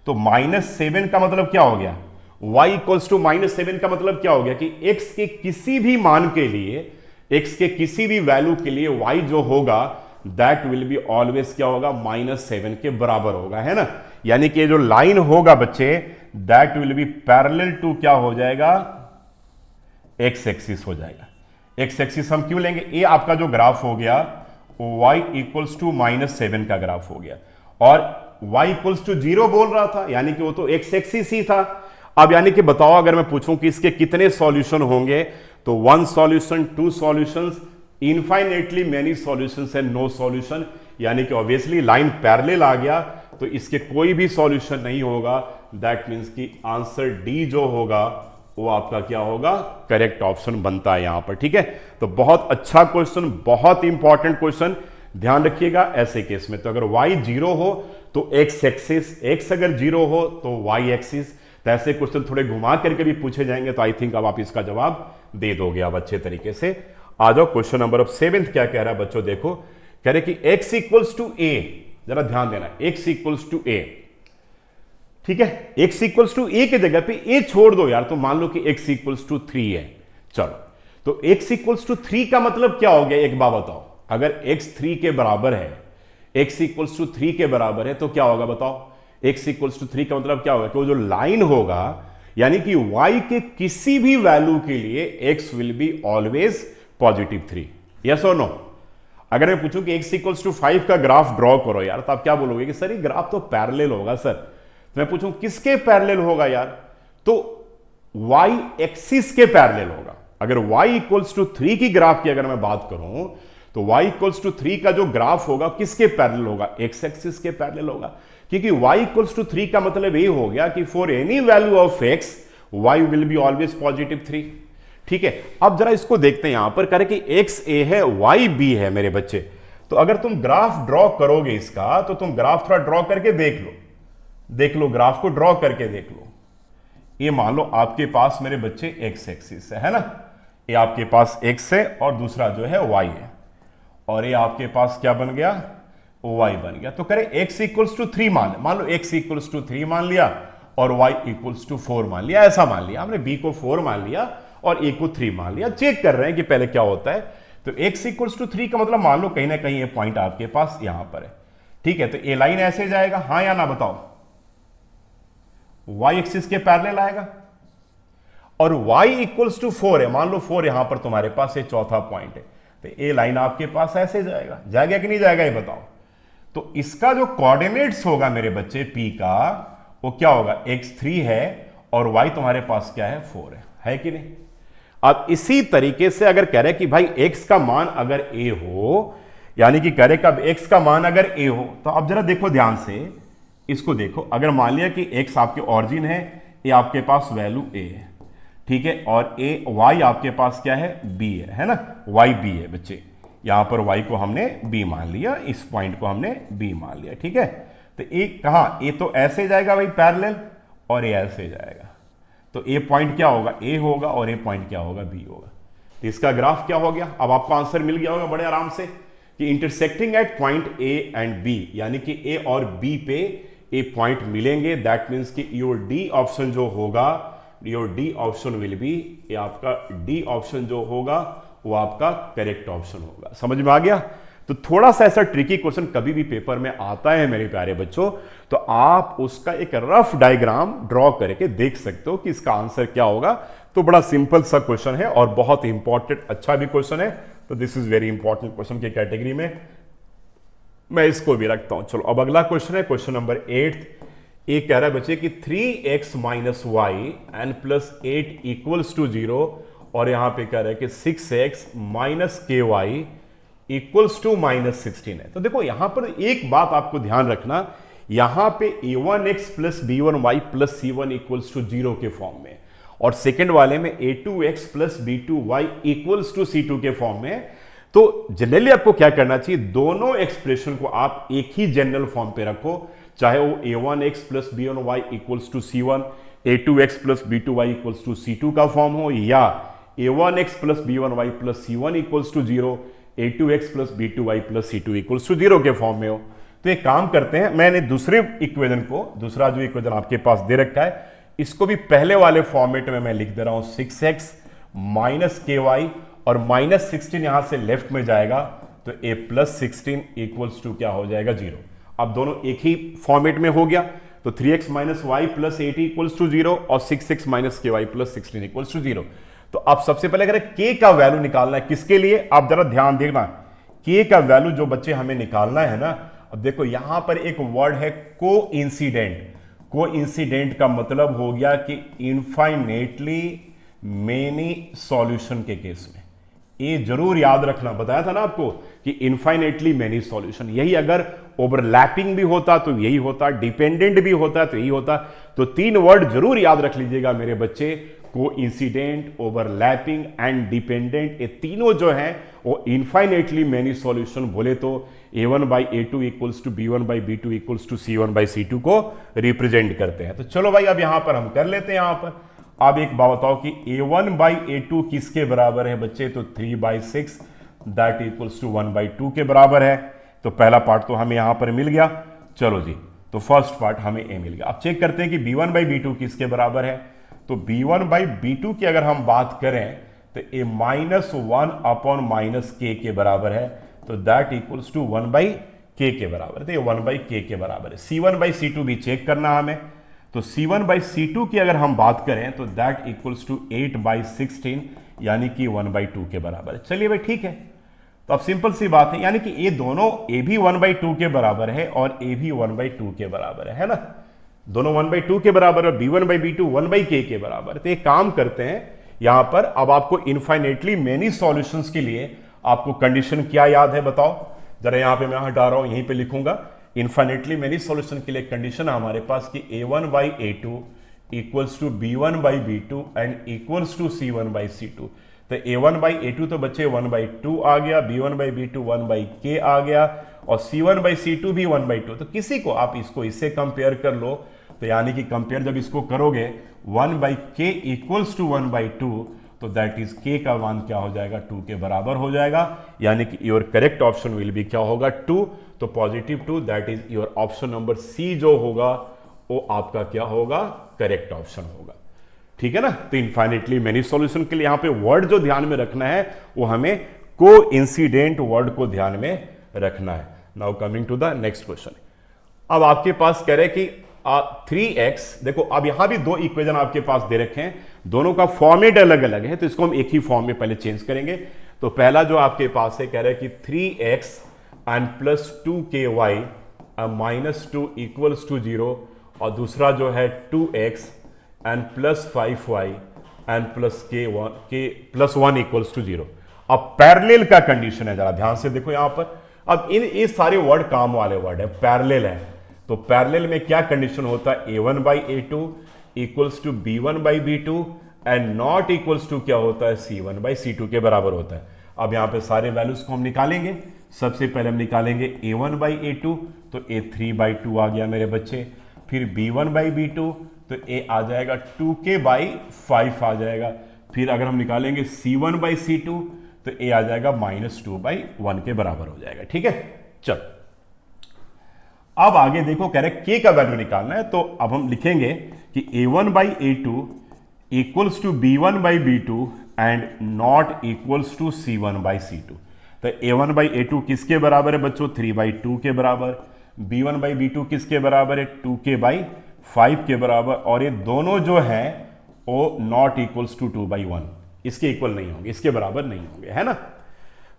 तो -7 का मतलब क्या हो गया, y इक्वल्स टू -7 का मतलब क्या हो गया, कि x के किसी भी मान के लिए, x के किसी भी वैल्यू के लिए y जो होगा दैट विल बी ऑलवेज क्या होगा, -7 के बराबर होगा, है ना। यानी कि जो लाइन होगा बच्चे that will be parallel to क्या हो जाएगा, x एक्सिस हो जाएगा। x एक्सिस हम क्यों लेंगे, ये आपका जो ग्राफ हो गया y इक्वल्स टू -7 का ग्राफ हो गया, और y इक्वल्स टू 0 बोल रहा था, यानी कि वो तो x एक्सिस ही था। अब यानी कि बताओ अगर मैं पूछूं कि इसके कितने सॉल्यूशन होंगे, तो 1 solution, 2 solutions, infinitely many solutions and no solution, यानी कि ऑब्वियसली लाइन पैरेलल आ गया, तो इसके कोई भी सॉल्यूशन नहीं होगा। दैट मींस कि आंसर डी जो होगा वो आपका क्या होगा, करेक्ट ऑप्शन बनता है यहां पर। ठीक है, तो बहुत अच्छा क्वेश्चन, बहुत इंपॉर्टेंट क्वेश्चन, ध्यान रखिएगा ऐसे केस में। तो अगर y 0 हो तो x एक्सिस, x अगर 0 हो तो y एक्सिस, तो ऐसे क्वेश्चन थोड़े घुमा करके भी पूछे जाएंगे, तो आई थिंक अब आप इसका जवाब दे दोगे अब अच्छे तरीके से। आ जाओ क्वेश्चन नंबर ऑफ 7 क्या कह रहा है बच्चों, देखो कह रहे कि x इक्वल्स टू ए, जरा ध्यान देना, x इक्वल्स टू ए, ठीक है, x इक्वल्स टू ए के जगह पे a छोड़ दो यार, तो मान लो कि x इक्वल्स टू 3 है। चलो, तो x इक्वल्स टू 3 का मतलब क्या हो गया, एक बात बताओ, अगर x 3 के बराबर है, x इक्वल्स टू 3 के बराबर है, तो क्या होगा बताओ, x इक्वल्स टू 3 का मतलब क्या होगा कि वो जो लाइन होगा, यानी कि y के किसी भी वैल्यू के लिए x will be always positive 3, yes और नो। अगर मैं पूछूं कि x इक्वल्स टू 5 का ग्राफ ड्रॉ करो यार, तो आप क्या बोलोगे कि सर ये ग्राफ तो पैरेलल होगा सर। तो मैं पूछूं किसके पैरेलल होगा यार, तो y एक्सिस के पैरेलल होगा। अगर y इक्वल्स टू 3 की ग्राफ की अगर मैं बात करूं, तो y इक्वल्स टू 3 का जो ग्राफ होगा किसके पैरेलल होगा, x एक्सिस के पैरेलल होगा, क्योंकि y इक्वल्स टू 3 का मतलब ये हो गया कि for any value of x y will be always positive 3, ठीक है। अब जरा इसको देखते हैं, यहां पर करें कि x a है y b है मेरे बच्चे। तो अगर तुम ग्राफ ड्रॉ करोगे इसका, तो तुम ग्राफ थोड़ा ड्रॉ करके देख लो, ग्राफ को ड्रॉ करके देख लो। ये मान लो आपके पास मेरे बच्चे x एक्सिस है ना, ये आपके पास x है और दूसरा जो है y है, और ये आपके पास क्या बन गया, y बन गया। तो करें x इक्वल्स टू 3 मान लो x इक्वल्स टू 3 मान लिया और y इक्वल्स टू 4 मान लिया, ऐसा मान लिया हमने, b को 4 मान लिया और a को 3 मान लिया। चेक कर रहे हैं कि पहले क्या होता है। तो x इक्वल्स टू 3 का मतलब मान लो कहीं ना कहीं ये पॉइंट आपके पास यहां पर है, ठीक है। तो ए लाइन ऐसे जाएगा, हाँ या ना बताओ, y एक्सिस के पैरेलल आएगा, और y इक्वल्स टू 4 है, मान लो 4 यहां पर तुम्हारे पास ये चौथा पॉइंट है, तो ए लाइन आपके पास ऐसे जाएगा कि नहीं जाएगा ये बताओ। तो इसका जो कोऑर्डिनेट्स होगा मेरे बच्चे p का, वो क्या होगा, x3 है और y तुम्हारे पास क्या है, 4 है कि नहीं। अब इसी तरीके से अगर कह रहे कि भाई x का मान अगर a हो, यानी कि कह रहे कब x का मान अगर a हो, तो अब जरा देखो ध्यान से, इसको देखो, अगर मान लिया कि x आपके ऑरिजिन है, ये आपके पास वैल्यू a है, ठीक है, और y आपके पास क्या है, b है ना, y b है बच्चे, यहां पर y को हमने b मान लिया, इस पॉइंट को हमने b मान लिया, ठीक है। तो a कहां, a तो ऐसे जाएगा भाई पैरेलल, और a ऐसे जाएगा, तो a पॉइंट क्या होगा, a होगा, और a पॉइंट क्या होगा, b होगा। तो इसका ग्राफ क्या हो गया, अब आपको आंसर मिल गया होगा बड़े आराम से, कि intersecting at point a and b, यानी कि a और b पे a पॉइंट मिलेंगे, दैट मीन्स कि योर डी ऑप्शन जो होगा, your D option will B, ये आपका डी ऑप्शन जो होगा वो आपका करेक्ट ऑप्शन होगा। समझ में आ गया। तो थोड़ा सा ऐसा ट्रिकी क्वेश्चन कभी भी पेपर में आता है मेरे प्यारे बच्चों, तो आप उसका एक रफ डायग्राम ड्रॉ करके देख सकते हो कि इसका आंसर क्या होगा। तो बड़ा सिंपल सा क्वेश्चन है और बहुत इंपॉर्टेंट, अच्छा भी क्वेश्चन है, तो this is very important question की कैटेगरी में मैं इसको भी रखता हूं। चलो अब अगला क्वेश्चन है क्वेश्चन नंबर 8। ये कह रहा है बच्चे कि 3x minus y and plus 8 equals to 0, और यहां पे कह रहा है कि 6x माइनस के वाई इक्वल्स टू माइनस 16 है। तो देखो यहां पर एक बात आपको ध्यान रखना, यहां पे a1x plus b1y plus c1 equals to 0 के फॉर्म में, और सेकेंड वाले में a2x plus b2y equals to c2 के फॉर्म में। तो जनरली आपको क्या करना चाहिए, दोनों एक्सप्रेशन को आप एक ही जनरल फॉर्म पे रखो, चाहे वो a1x plus b1y equals to c1, a2x plus b2y equals to c2 का फॉर्म हो, या a1x plus b1y plus c1 equals to 0, a2x plus b2y plus c2 equals to 0 के फॉर्म में हो। तो एक काम करते हैं, मैंने दूसरे इक्वेशन को, दूसरा जो इक्वेशन आपके पास दे रखा है, इसको भी पहले वाले फॉर्मेट में मैं लिख दे रहा हूं, 6x माइनस के वाई, और माइनस 16 यहां से लेफ्ट में जाएगा, तो a प्लस 16 इक्वल्स टू क्या हो जाएगा, 0। अब दोनों एक ही फॉर्मेट में हो गया, तो 3x minus y plus 8 equals to 0 और 6x माइनस के वाई प्लस 16 इक्वल्स टू 0। तो अब सबसे पहले अगर k का वैल्यू निकालना है, किसके लिए, आप जरा ध्यान देखना, k का वैल्यू जो बच्चे हमें निकालना है ना, अब देखो यहां पर एक वर्ड है को इंसिडेंट। को इंसिडेंट का मतलब हो गया कि इनफाइनेटली मेनी सॉल्यूशन के केस में, ये जरूर याद रखना, बताया था ना आपको कि इनफाइनेटली मेनी सॉल्यूशन, यही अगर ओवरलैपिंग भी होता तो यही होता, डिपेंडेंट भी होता तो यही होता। तो तीन वर्ड जरूर याद रख लीजिएगा मेरे बच्चे, कोइंसिडेंट, ओवरलैपिंग एंड डिपेंडेंट, ये तीनों जो हैं वो इनफाइनेटली मैनी सॉल्यूशन बोले तो a1 by a2 equals to b1 by b2 equals to c1 by c2 को रिप्रेजेंट करते हैं। तो चलो भाई अब यहां पर हम कर लेते हैं। यहां पर अब एक बात बताओ कि a1 बाई a2 किसके बराबर है बच्चे? तो 3/6 दैट इक्वल्स टू 1/2 के बराबर है। तो पहला पार्ट तो हमें यहां पर मिल गया। चलो जी, तो फर्स्ट पार्ट हमें a मिल गया। अब चेक करते हैं कि b1 बाई b2 किसके बराबर है। तो b1 बाई b2 की अगर हम बात करें तो a -1 अपॉन -k के बराबर है। तो दैट इक्वल्स टू 1/k के बराबर है। तो ये 1/k के बराबर है। c1 बाई c2 भी चेक करना हमें। तो c1 बाई c2 की अगर हम बात करें तो दैट इक्वल्स टू 8/16 यानी कि 1/2 के बराबर है। चलिए भाई ठीक है। तो अब सिंपल सी बात है, यानी कि ये दोनों a भी 1/2 के बराबर है और a भी 1/2 के बराबर है ना। दोनों 1/2 के बराबर है, b1 बाई b2 1/k के बराबर है। तो एक काम करते हैं यहां पर, अब आपको इनफाइनेटली मेनी सॉल्यूशंस के लिए आपको कंडीशन क्या याद है बताओ जरा। यहां पे मैं हटा रहा हूं, यहीं पे लिखूंगा। इनफाइनेटली मेनी सॉल्यूशन के लिए कंडीशन है हमारे पास कि a1 by a2 equals to b1 by b2 and equals to c1 by c2। तो a1 बाई a2 तो बच्चे 1/2 आ गया, b1 बाई b2 1/k आ गया और c1 बाई c2 भी 1/2। तो किसी को आप इसको इससे कंपेयर कर लो, तो यानी कि कंपेयर जब इसको करोगे 1/k इक्वल्स टू 1/2 तो दैट इज k का मान क्या हो जाएगा? 2 के बराबर हो जाएगा। यानी कि your correct option will be क्या होगा? 2। तो positive 2 that is your option number c जो होगा वो आपका क्या होगा? करेक्ट ऑप्शन होगा। ठीक है ना। तो इनफाइनेटली मेनी सॉल्यूशन के लिए यहां पे वर्ड जो ध्यान में रखना है वो हमें कोइंसिडेंट वर्ड को ध्यान में रखना है। Now coming to the next question. अब आपके पास कह रहे कि 3x, देखो अब यहां भी दो इक्वेशन आपके पास दे रखे हैं, दोनों का फॉर्मेट अलग अलग है, तो इसको हम एक ही फॉर्म में पहले चेंज करेंगे। तो पहला जो आपके पास है कह रहे हैं कि 3x and plus 2ky -2 equals to 0 और दूसरा जो है 2x and plus 5y and plus plus 1 equals to 0। अब पैरेलल का कंडीशन है, जरा ध्यान से देखो यहां पर। अब ये सारे वर्ड काम वाले वर्ड है, पैरेलल है। तो पैरेलल में क्या कंडीशन होता है? a1 by a2 equals to b1 by b2 and not equals to क्या होता है? c1 बाई c2 के बराबर होता है। अब यहां पे सारे वैल्यूज को हम निकालेंगे। सबसे पहले हम निकालेंगे a1 बाई a2, तो a 3/2 आ गया मेरे बच्चे। फिर b1 बाई b2 तो a आ जाएगा 2k बाई 5 आ जाएगा। फिर अगर हम निकालेंगे c1 बाई c2 तो a आ जाएगा -2/1 के बराबर हो जाएगा। ठीक है, चलो अब आगे देखो कह रहे k का वैल्यू निकालना है। तो अब हम लिखेंगे कि a1 by a2 equals to b1 by b2 and not equals to c1 by c2। तो a1 बाई a2 किसके बराबर है बच्चों? 3/2 के बराबर। b1 बाई b2 किसके बराबर है? 2k बाई 5 के बराबर। और ये दोनों जो है वो नॉट इक्वल्स टू 2/1, इसके इक्वल नहीं होंगे, इसके बराबर नहीं होंगे, है ना।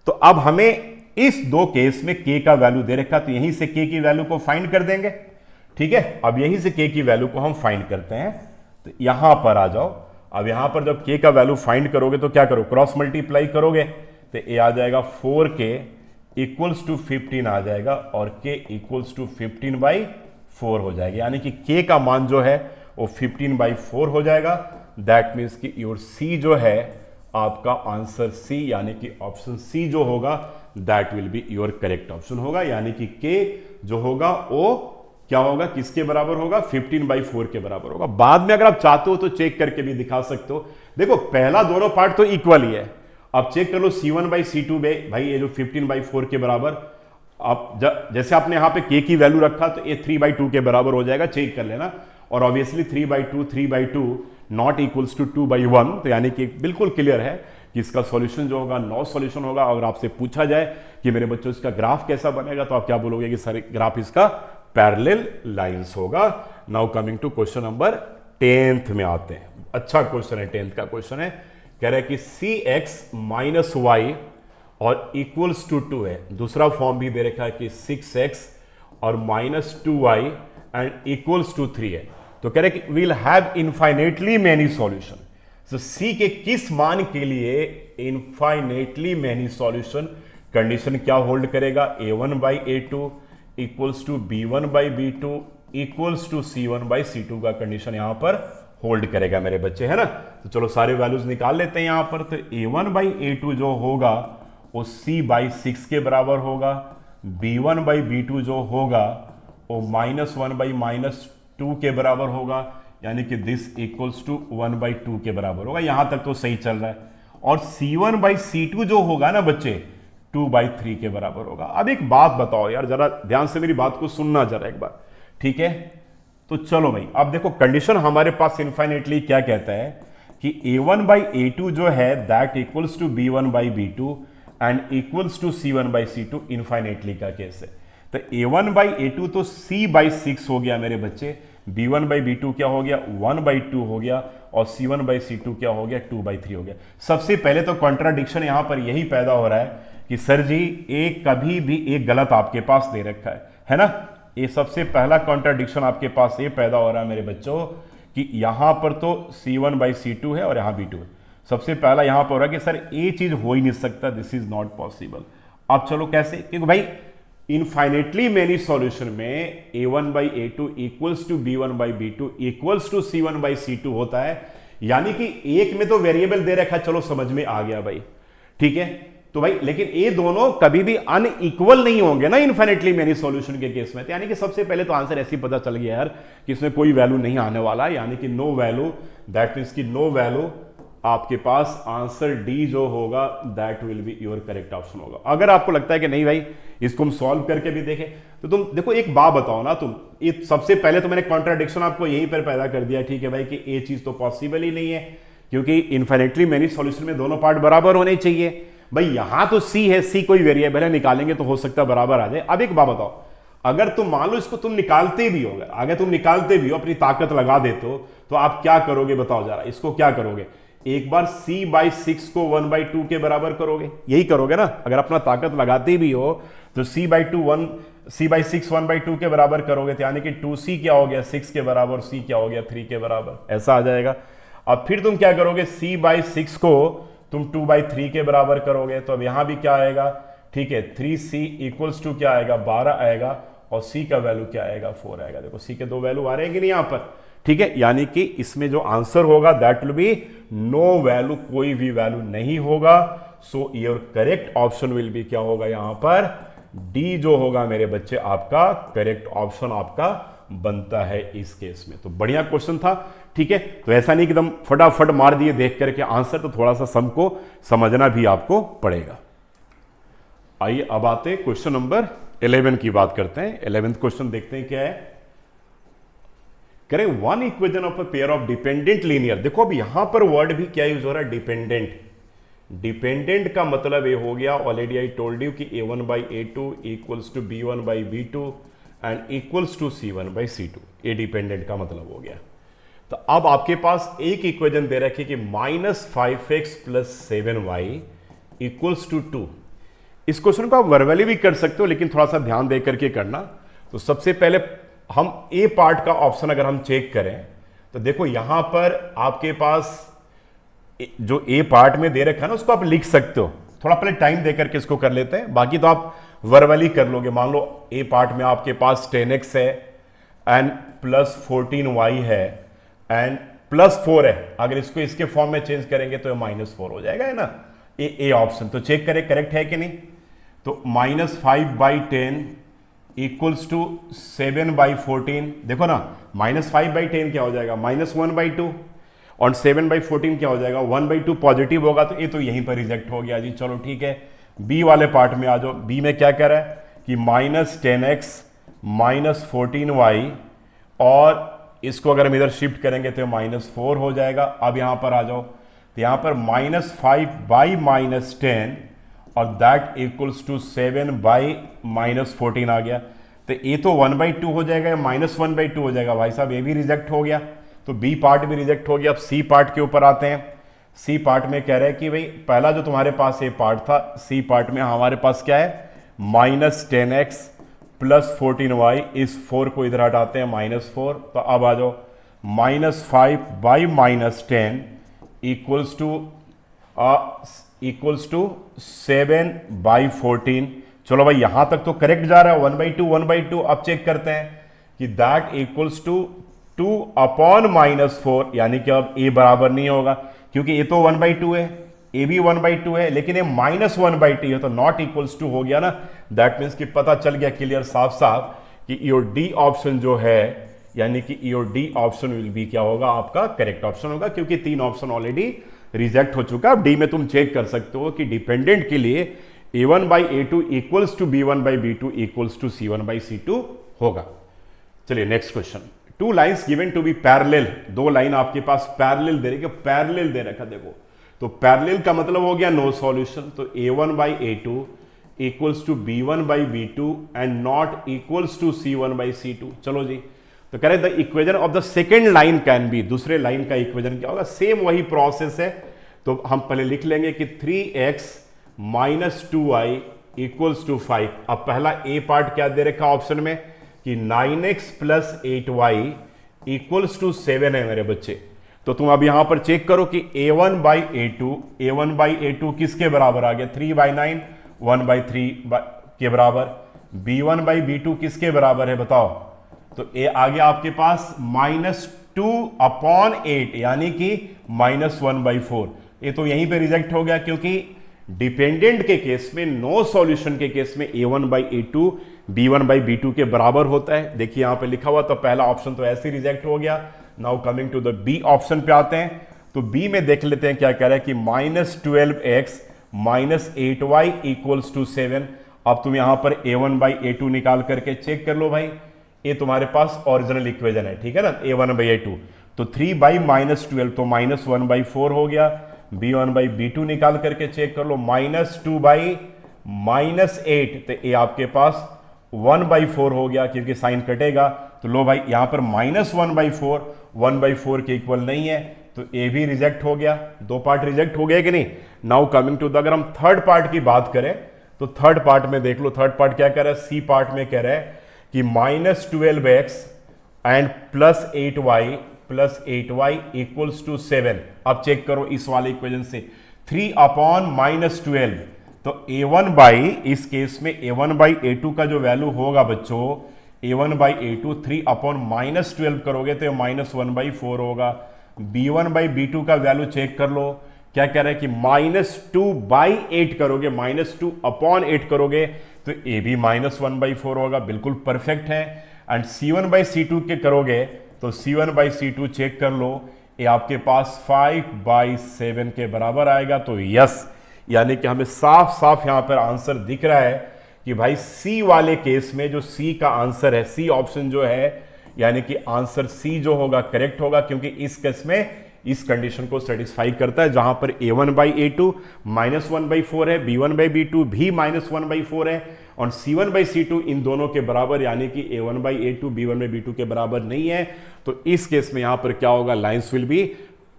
तो अब हमें इस दो केस में k का वैल्यू दे रखा, तो यहीं से k की वैल्यू को फाइंड कर देंगे। ठीक है, अब यहीं से k की वैल्यू को हम फाइंड करते हैं। तो यहां पर आ जाओ। अब यहां पर जब k का वैल्यू फाइंड करोगे तो क्या करो? क्रॉस मल्टीप्लाई करोगे तो a आ जाएगा 4k इक्वल्स टू 15 आ जाएगा और k इक्वल्स टू 15/4 हो जाएगा। यानी कि k का मान जो है वो 15/4 हो जाएगा। दैट मीन्स कि योर c जो है आपका आंसर c, यानी कि ऑप्शन c जो होगा that will be your correct option होगा। यानी कि k जो होगा वो क्या होगा? किसके बराबर होगा? 15/4 के बराबर होगा। बाद में अगर आप चाहते हो तो चेक करके भी दिखा सकते हो। देखो पहला दोनों पार्ट तो इक्वल ही है। अब चेक कर लो c1 बाई c2 में, भाई ये जो 15/4 के बराबर, अब जैसे आपने यहां पे k की वैल्यू रखा तो ये 3/2 के बराबर हो जाएगा, चेक कर लेना। और ऑब्वियसली 3/2 नॉट इक्वल्स टू 2/1, तो यानी कि बिल्कुल क्लियर है कि इसका सॉल्यूशन जो होगा नो सॉल्यूशन होगा। अगर आपसे पूछा जाए कि मेरे बच्चों इसका ग्राफ कैसा बनेगा तो आप क्या बोलोगे कि सर ग्राफ इसका पैरेलल लाइंस होगा। Now coming to question number 10th में आते हैं। अच्छा क्वेश्चन है, 10th का क्वेश्चन है। कह रहा है कि cx माइनस वाई और इक्वल्स टू 2 है। दूसरा फॉर्म भी दे रखा है कि 6x और -2y एंड इक्वल्स टू 3 है। तो कह रहे हैं कि will have infinitely many solution. तो c के किस मान के लिए इनफाइनेटली मेनी सॉल्यूशन कंडीशन क्या होल्ड करेगा? a1 by a2 equals to b1 by b2 equals to c1 by c2 का कंडीशन यहां पर होल्ड करेगा मेरे बच्चे, है ना। तो चलो सारे वैल्यूज निकाल लेते हैं यहां पर। तो a1/a2 जो होगा वो c/6 के बराबर होगा, b1/b2 जो होगा वो -1/-2 के बराबर होगा, यानी कि दिस इक्वल्स टू 1/2 के बराबर होगा। यहां तक तो सही चल रहा है। और c1/c2 जो होगा ना बच्चे 2/3 के बराबर होगा। अब एक बात बताओ यार, जरा ध्यान से मेरी बात को सुनना जरा एक बार, ठीक है। तो चलो भाई, अब देखो कंडीशन हमारे पास इनफाइनेटली क्या कहता है कि a1/a2 जो है that equals to b1/b2 and equals to c1/c2 infinitely का केस है। तो a1/a2 तो c/6 हो गया मेरे बच्चे, b1/b2 क्या हो गया 1/2 हो गया, और c1/c2 क्या हो गया 2/3 हो गया। सबसे पहले तो कॉन्ट्राडिक्शन यहां पर यही पैदा हो रहा है कि सर जी एक कभी भी एक गलत आपके पास दे रखा है ना। ये सबसे पहला कॉन्ट्राडिक्शन आपके पास ये पैदा हो रहा है मेरे बच्चों कि यहां पर तो c1/c2 है और यहां b2 है। सबसे पहला यहां पर हो रहा है कि सर ये चीज हो ही नहीं सकता, दिस इज नॉट पॉसिबल। अब चलो कैसे, क्योंकि भाई इनफाइनेटली मेनी सॉल्यूशन में a1/a2 equals to b1/b2 equals to c1/c2 होता है, यानी कि एक में तो वेरिएबल दे रखा है, चलो समझ में आ गया भाई, ठीक है। तो भाई लेकिन ये दोनों कभी भी अनइक्वल नहीं होंगे ना इनफाइनेटली मेनी सॉल्यूशन के केस में। तो यानी कि सबसे पहले तो आंसर ऐसे ही पता चल गया यार कि इसमें कोई वैल्यू नहीं आने वाला, यानी कि नो वैल्यू, दैट मीन्स की नो वैल्यू आपके पास आंसर डी जो होगा that will be your correct option होगा। अगर आपको लगता है कि नहीं भाई इसको हम सॉल्व करके भी देखें, तो तुम देखो एक बात बताओ ना, तुम ये सबसे पहले तो मैंने कॉन्ट्राडिक्शन आपको यहीं पर पैदा कर दिया, ठीक है भाई, कि ये चीज तो पॉसिबल ही नहीं है, क्योंकि इनफाइनेटली मेनी सॉल्यूशन में दोनों पार्ट बराबर होने चाहिए। भाई यहां तो सी है, सी कोई वेरिएबल है, निकालेंगे तो हो सकता है बराबर आ जाए। अब एक बात बताओ, अगर तुम मान लो इसको तुम निकालते भी हो, अगर तुम निकालते भी हो, अपनी ताकत लगा देते हो, तो आप क्या करोगे बताओ जरा, इसको क्या करोगे? एक बार c/6 को 1/2 के बराबर करोगे, यही करोगे ना। अगर अपना ताकत लगाते भी हो तो c/6 1/2 के बराबर करोगे, तो यानी कि 2c क्या हो गया 6 के बराबर, c क्या हो गया 3 के बराबर, ऐसा आ जाएगा। अब फिर तुम क्या करोगे, c/6 को तुम 2/3 के बराबर करोगे, तो अब यहां भी क्या आएगा, ठीक है, 3c इक्वल्स टू क्या आएगा 12 आएगा, और c का वैल्यू क्या आएगा 4 आएगा। देखो c के दो वैल्यू आ रहे हैं कि नहीं यहां पर, ठीक है। यानी कि इसमें जो आंसर होगा that will be no value, कोई भी वैल्यू नहीं होगा। So your correct option will be क्या होगा यहां पर, डी जो होगा मेरे बच्चे आपका करेक्ट ऑप्शन आपका बनता है इस केस में। तो बढ़िया क्वेश्चन था, ठीक है। तो ऐसा नहीं कि एकदम फटाफट मार दिए देख करके आंसर, तो थोड़ा सा सम को समझना भी आपको पड़ेगा। आइए अब आते हैं क्वेश्चन नंबर 11 की बात करते हैं। 11th क्वेश्चन देखते हैं क्या है। करें one equation of a pair of dependent linear. देखो अब यहां पर वर्ड भी क्या यूज हो रहा है, डिपेंडेंट। डिपेंडेंट का मतलब ये हो गया, ऑलरेडी आई टोल्ड यू कि a1/a2 equals to b1/b2 and equals to c1/c2, ये डिपेंडेंट का मतलब हो गया। तो अब आपके पास एक इक्वेशन दे रखी कि -5x + 7y इक्वल्स टू 2। इस क्वेश्चन को आप वर्बली भी कर सकते हो, लेकिन थोड़ा सा ध्यान दे करके करना। तो सबसे पहले हम ए पार्ट का ऑप्शन अगर हम चेक करें, तो देखो यहां पर आपके पास जो ए पार्ट में दे रखा है ना, उसको आप लिख सकते हो। थोड़ा पहले टाइम दे करके इसको कर लेते हैं, बाकी तो आप वर्बली कर लोगे। मान लो ए पार्ट में आपके पास 10x है एंड +14y है एंड +4 है। अगर इसको इसके फॉर्म में चेंज करेंगे तो -4 हो जाएगा, है ना। ए ऑप्शन तो चेक करें करेक्ट है कि नहीं। तो -5/10 इक्वल्स टू 7/14। देखो ना, -5/10 क्या हो जाएगा -1/2, और 7/14 क्या हो जाएगा 1/2। पॉजिटिव होगा तो ये तो यहीं पर रिजेक्ट हो गया जी। चलो ठीक है, बी वाले पार्ट में आ जाओ। बी में क्या कह रहा है कि -10x -14y, और इसको अगर हम इधर शिफ्ट करेंगे तो -4 हो जाएगा। अब यहां पर आ जाओ, तो यहां पर -5/-10 और दैट इक्वल्स टू 7/-14 आ गया। तो ये तो 1/2 हो जाएगा या -1/2 हो जाएगा। भाई साहब ये भी रिजेक्ट हो गया, तो बी पार्ट भी रिजेक्ट हो गया। अब सी पार्ट के ऊपर आते हैं। सी पार्ट में कह रहे हैं कि भाई पहला जो तुम्हारे पास ये पार्ट था, सी पार्ट में हमारे पास क्या है -10x +14y। इस 4 को इधर हटाते हैं -4। तो अब आ जाओ -5/-10 इक्वल्स टू 7/14। चलो भाई यहां तक तो करेक्ट जा रहा है, 1/2 1/2। अब चेक करते हैं कि दैट इक्वल्स टू 2/-4, यानी कि अब a बराबर नहीं होगा क्योंकि a तो 1/2 है, a भी 1/2 है, लेकिन ये -1/2 है तो नॉट इक्वल्स टू हो गया ना। दैट मीन्स कि पता चल गया क्लियर साफ साफ कि योर डी ऑप्शन जो है, यानी कि your D option will be क्या होगा, आपका करेक्ट ऑप्शन होगा, क्योंकि 3 ऑप्शन ऑलरेडी रिजेक्ट हो चुका। अब डी में तुम चेक कर सकते हो कि डिपेंडेंट के लिए a1/a2 equals to b1/b2 equals to c1/c2 होगा। चलिए next question. 2 lines given to be parallel, 2 line आपके पास पैरेलल दे रखी, पैरेलल दे रखा, देखो तो पैरेलल का मतलब हो गया नो सॉल्यूशन, तो a1/a2 equals to b1/b2 and not equals to c1/c2। चलो जी, तो कह रहे the equation of the second line can be, दूसरे लाइन का इक्वेशन क्या होगा, सेम वही प्रोसेस है। तो हम पहले लिख लेंगे कि 3x - 2y इक्वल्स टू 5। अब पहला ए पार्ट क्या दे रखा ऑप्शन में कि 9x + 8y इक्वल्स टू 7 है मेरे बच्चे। तो तुम अब यहां पर चेक करो कि a1/a2 किसके बराबर आ गया, 3/9 1/3 के बराबर। b1/b2 किसके बराबर है बताओ, तो ए आ गया आपके पास -2/8 यानी कि -1/4। ये तो यहीं पे रिजेक्ट हो गया क्योंकि डिपेंडेंट के केस में, नो सॉल्यूशन के केस में a1/a2 b1/b2 के बराबर होता है। देखिए यहां पे लिखा हुआ, तो पहला ऑप्शन तो ऐसे ही रिजेक्ट हो गया। Now coming to the b option पे आते हैं, तो बी में देख लेते हैं क्या कह रहा है कि -12x - 8y इक्वल्स टू 7। अब तुम यहां पर a1/a2 निकाल करके चेक कर लो भाई, ये तुम्हारे पास ओरिजिनल इक्वेशन है, ठीक है ना, a1/a2। तो 3/-12 तो -1/4 हो गया। b1/b2 निकाल करके चेक कर लो, -2/-8 तो ये आपके पास 1/4 हो गया क्योंकि साइन कटेगा। तो लो भाई यहां पर -1/4 1/4 के इक्वल नहीं है, तो ए भी रिजेक्ट हो गया। 2 पार्ट रिजेक्ट हो गया कि नहीं। नाउ कमिंग टू द, अगर हम थर्ड पार्ट की बात करें तो थर्ड पार्ट में देख लो, थर्ड पार्ट क्या कह रहा है, सी पार्ट में कह रहा है कि -12x and +8y equals to 7। अब चेक करो इस वाले इक्वेशन से, 3/-12 तो इस केस में a1/a2 का जो वैल्यू होगा बच्चों, a1/a2 3/-12 करोगे तो -1/4 होगा। b1/b2 का वैल्यू चेक कर लो, क्या कह रहा है कि -2/8 करोगे, -2/8 करोगे तो ए भी -1/4 होगा, बिल्कुल परफेक्ट है। एंड c1/c2 के करोगे तो c1/c2 चेक कर लो, ये आपके पास 5/7 के बराबर आएगा। तो यस, यानी कि हमें साफ साफ यहां पर आंसर दिख रहा है कि भाई सी वाले केस में जो सी का आंसर है, सी ऑप्शन जो है, यानी कि आंसर सी जो होगा करेक्ट होगा, क्योंकि इस केस में इस कंडीशन को सेटिस्फाई करता है जहां पर a1/a2 -1/4 है, b1/b2 भी -1/4 है और c1/c2 इन दोनों के बराबर, यानी कि a1/a2 b1/b2 के बराबर नहीं है। तो इस केस में यहां पर क्या होगा, लाइंस विल बी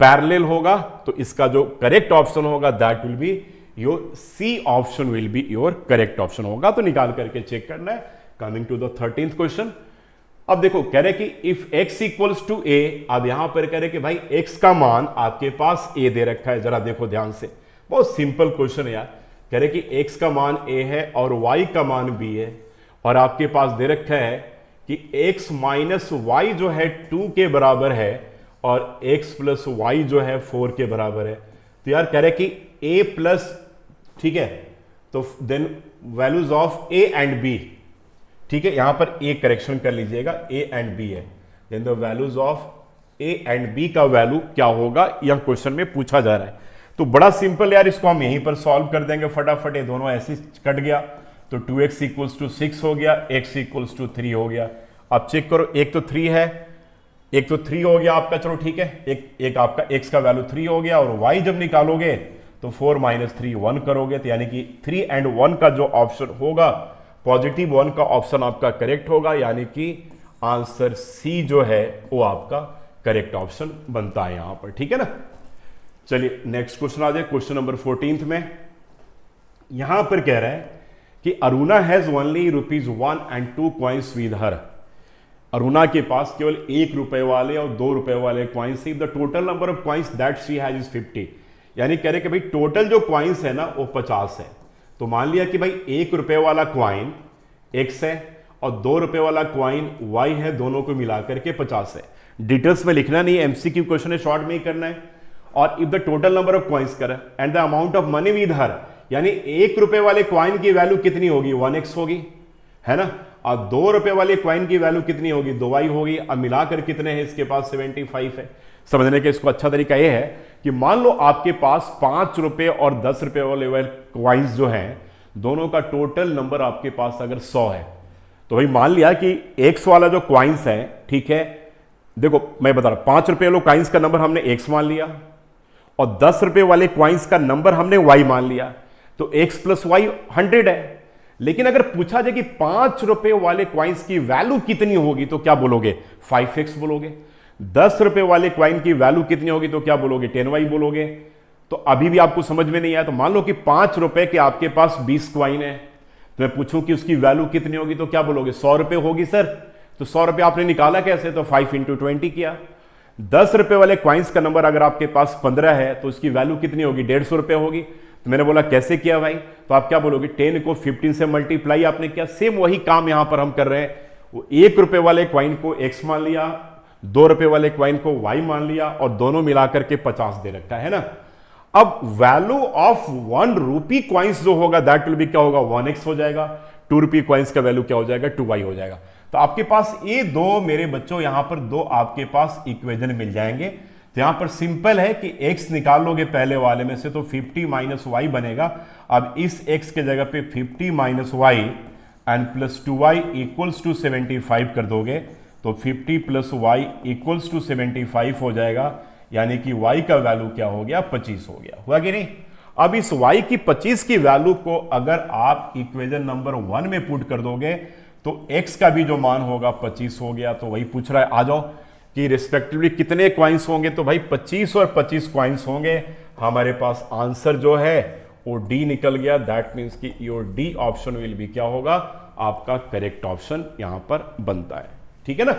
पैरेलल होगा। तो इसका जो करेक्ट ऑप्शन होगा that will be your c option will be your correct option होगा। तो निकाल करके चेक करना है। Coming to the 13th question. अब देखो कह रहे कि if x equals to a, अब यहां पर कह रहे कि भाई x का मान आपके पास a दे रखा है, जरा देखो ध्यान से, बहुत सिंपल क्वेश्चन है यार। कह रहे कि x का मान a है और y का मान b है, और आपके पास दे रखा है कि x - y जो है 2 के बराबर है और x + y जो है 4 के बराबर है। तो यार कह रहे कि a प्लस, ठीक है, तो then values of a and b, ठीक है, यहां पर ए करेक्शन कर लीजिएगा, ए एंड बी है, then the values of a and b का वैल्यू क्या होगा, यह क्वेश्चन में पूछा जा रहा है। तो बड़ा सिंपल यार, इसको हम यहीं पर सॉल्व कर देंगे फटाफट, ये दोनों ऐसे कट गया। तो 2x = 6 हो गया, x = 3 हो गया। अब चेक करो, एक तो 3 है, एक तो 3 हो गया आपका, चलो ठीक है, एक आपका x का वैल्यू 3 हो गया, और y जब निकालोगे तो 4 - 3 1 करोगे, तो यानी कि 3 एंड 1 का जो ऑप्शन होगा, पॉजिटिव 1 का ऑप्शन आपका करेक्ट होगा, यानी कि आंसर सी जो है वो आपका करेक्ट ऑप्शन बनता है यहां पर, ठीक है ना। चलिए नेक्स्ट क्वेश्चन आ जाए, क्वेश्चन नंबर 14 में। यहां पर कह रहा है कि Aruna has only ₹1 and 2 coins with her. Aruna के पास केवल 1 रुपए वाले और 2 रुपए वाले coins, the total number of coins that she has is 50। यानी कह रहे कि भाई टोटल जो कॉइन्स है ना वो 50 है। तो मान लिया कि भाई 1 रुपए वाला क्वाइन x है और 2 रुपए वाला क्वाइन y है, दोनों को मिलाकर के 50 है। डिटेल्स में लिखना नहीं है, एमसीक्यू क्वेश्चन है, शॉर्ट में ही करना है। और if the total number of coins कर and the amount of money with her, यानी 1 रुपए वाले क्वाइन की वैल्यू कितनी होगी, 1x होगी, है ना। और 2 रुपए वाले क्वाइन की वैल्यू कितनी होगी, 2y होगी। अब मिलाकर कितने हैं, इसके पास 75 है। समझने का इसको अच्छा तरीका यह है कि मान लो आपके पास 5 रुपए और 10 रुपए वाले क्वाइंस जो हैं, दोनों का टोटल नंबर आपके पास अगर 100 है, तो भाई मान लिया कि x वाला जो क्वाइंस है, ठीक है, देखो मैं बता रहा हूं, 5 रुपए वाले क्वाइंस का नंबर हमने x मान लिया और 10 रुपए वाले क्वाइंस का नंबर हमने y मान लिया, तो x प्लस वाई 100 है। लेकिन अगर पूछा जाए कि 5 रुपए वाले क्वाइंस की वैल्यू कितनी होगी, तो क्या बोलोगे, 5x बोलोगे। 10 रुपए वाले क्वाइन की वैल्यू कितनी होगी, तो क्या बोलोगे, 10y बोलोगे। तो अभी भी आपको समझ में नहीं आया। तो मान लो कि 5 रुपए के आपके पास 20 क्वाइन है, तो मैं पूछूं कि उसकी वैल्यू कितनी होगी, तो क्या बोलोगे, 100 रुपए होगी सर। तो 100 रुपए आपने निकाला कैसे, तो 5 × 20 किया। 10 रुपए वाले क्वाइंस का नंबर अगर आपके पास 15 है, तो उसकी वैल्यू कितनी होगी, 150 रुपए होगी। तो मैंने बोला कैसे किया भाई, तो आप क्या बोलोगे, 10 को 15 से मल्टीप्लाई आपने किया। सेम वही काम यहां पर हम कर रहे हैं। वो 1 रुपए वाले क्वाइन को x मान लिया, 2 रुपए वाले क्वाइन को y मान लिया और दोनों मिलाकर के 50 दे रखा है ना। अब वैल्यू ऑफ 1 रुपी क्वाइंस जो होगा दैट विल बी क्या होगा, 1x हो जाएगा। 2 रुपी क्वाइंस का वैल्यू क्या हो जाएगा, 2y हो जाएगा। तो आपके पास ये दो, मेरे बच्चों यहां पर दो आपके पास इक्वेशन मिल जाएंगे। तो यहां पर सिंपल है कि x निकाल लोगे पहले वाले में से, तो 50 माइनस y बनेगा। अब इस x के जगह पे 50 minus y and plus 2y equals to 75 कर दोगे, तो 50 प्लस y इक्वल्स टू 75 हो जाएगा। यानी कि y का वैल्यू क्या हो गया, 25 हो गया, हुआ कि नहीं। अब इस y की 25 की वैल्यू को अगर आप इक्वेशन नंबर 1 में पुट कर दोगे, तो x का भी जो मान होगा 25 हो गया। तो वही पूछ रहा है, आ जाओ कि रिस्पेक्टिवली कितने क्वाइंस होंगे, तो भाई 25 और 25 क्वाइंस होंगे। हमारे पास आंसर जो है वो डी निकल गया। दैट मीन्स कि your D option will be क्या होगा, आपका करेक्ट ऑप्शन यहां पर बनता है, ठीक है ना।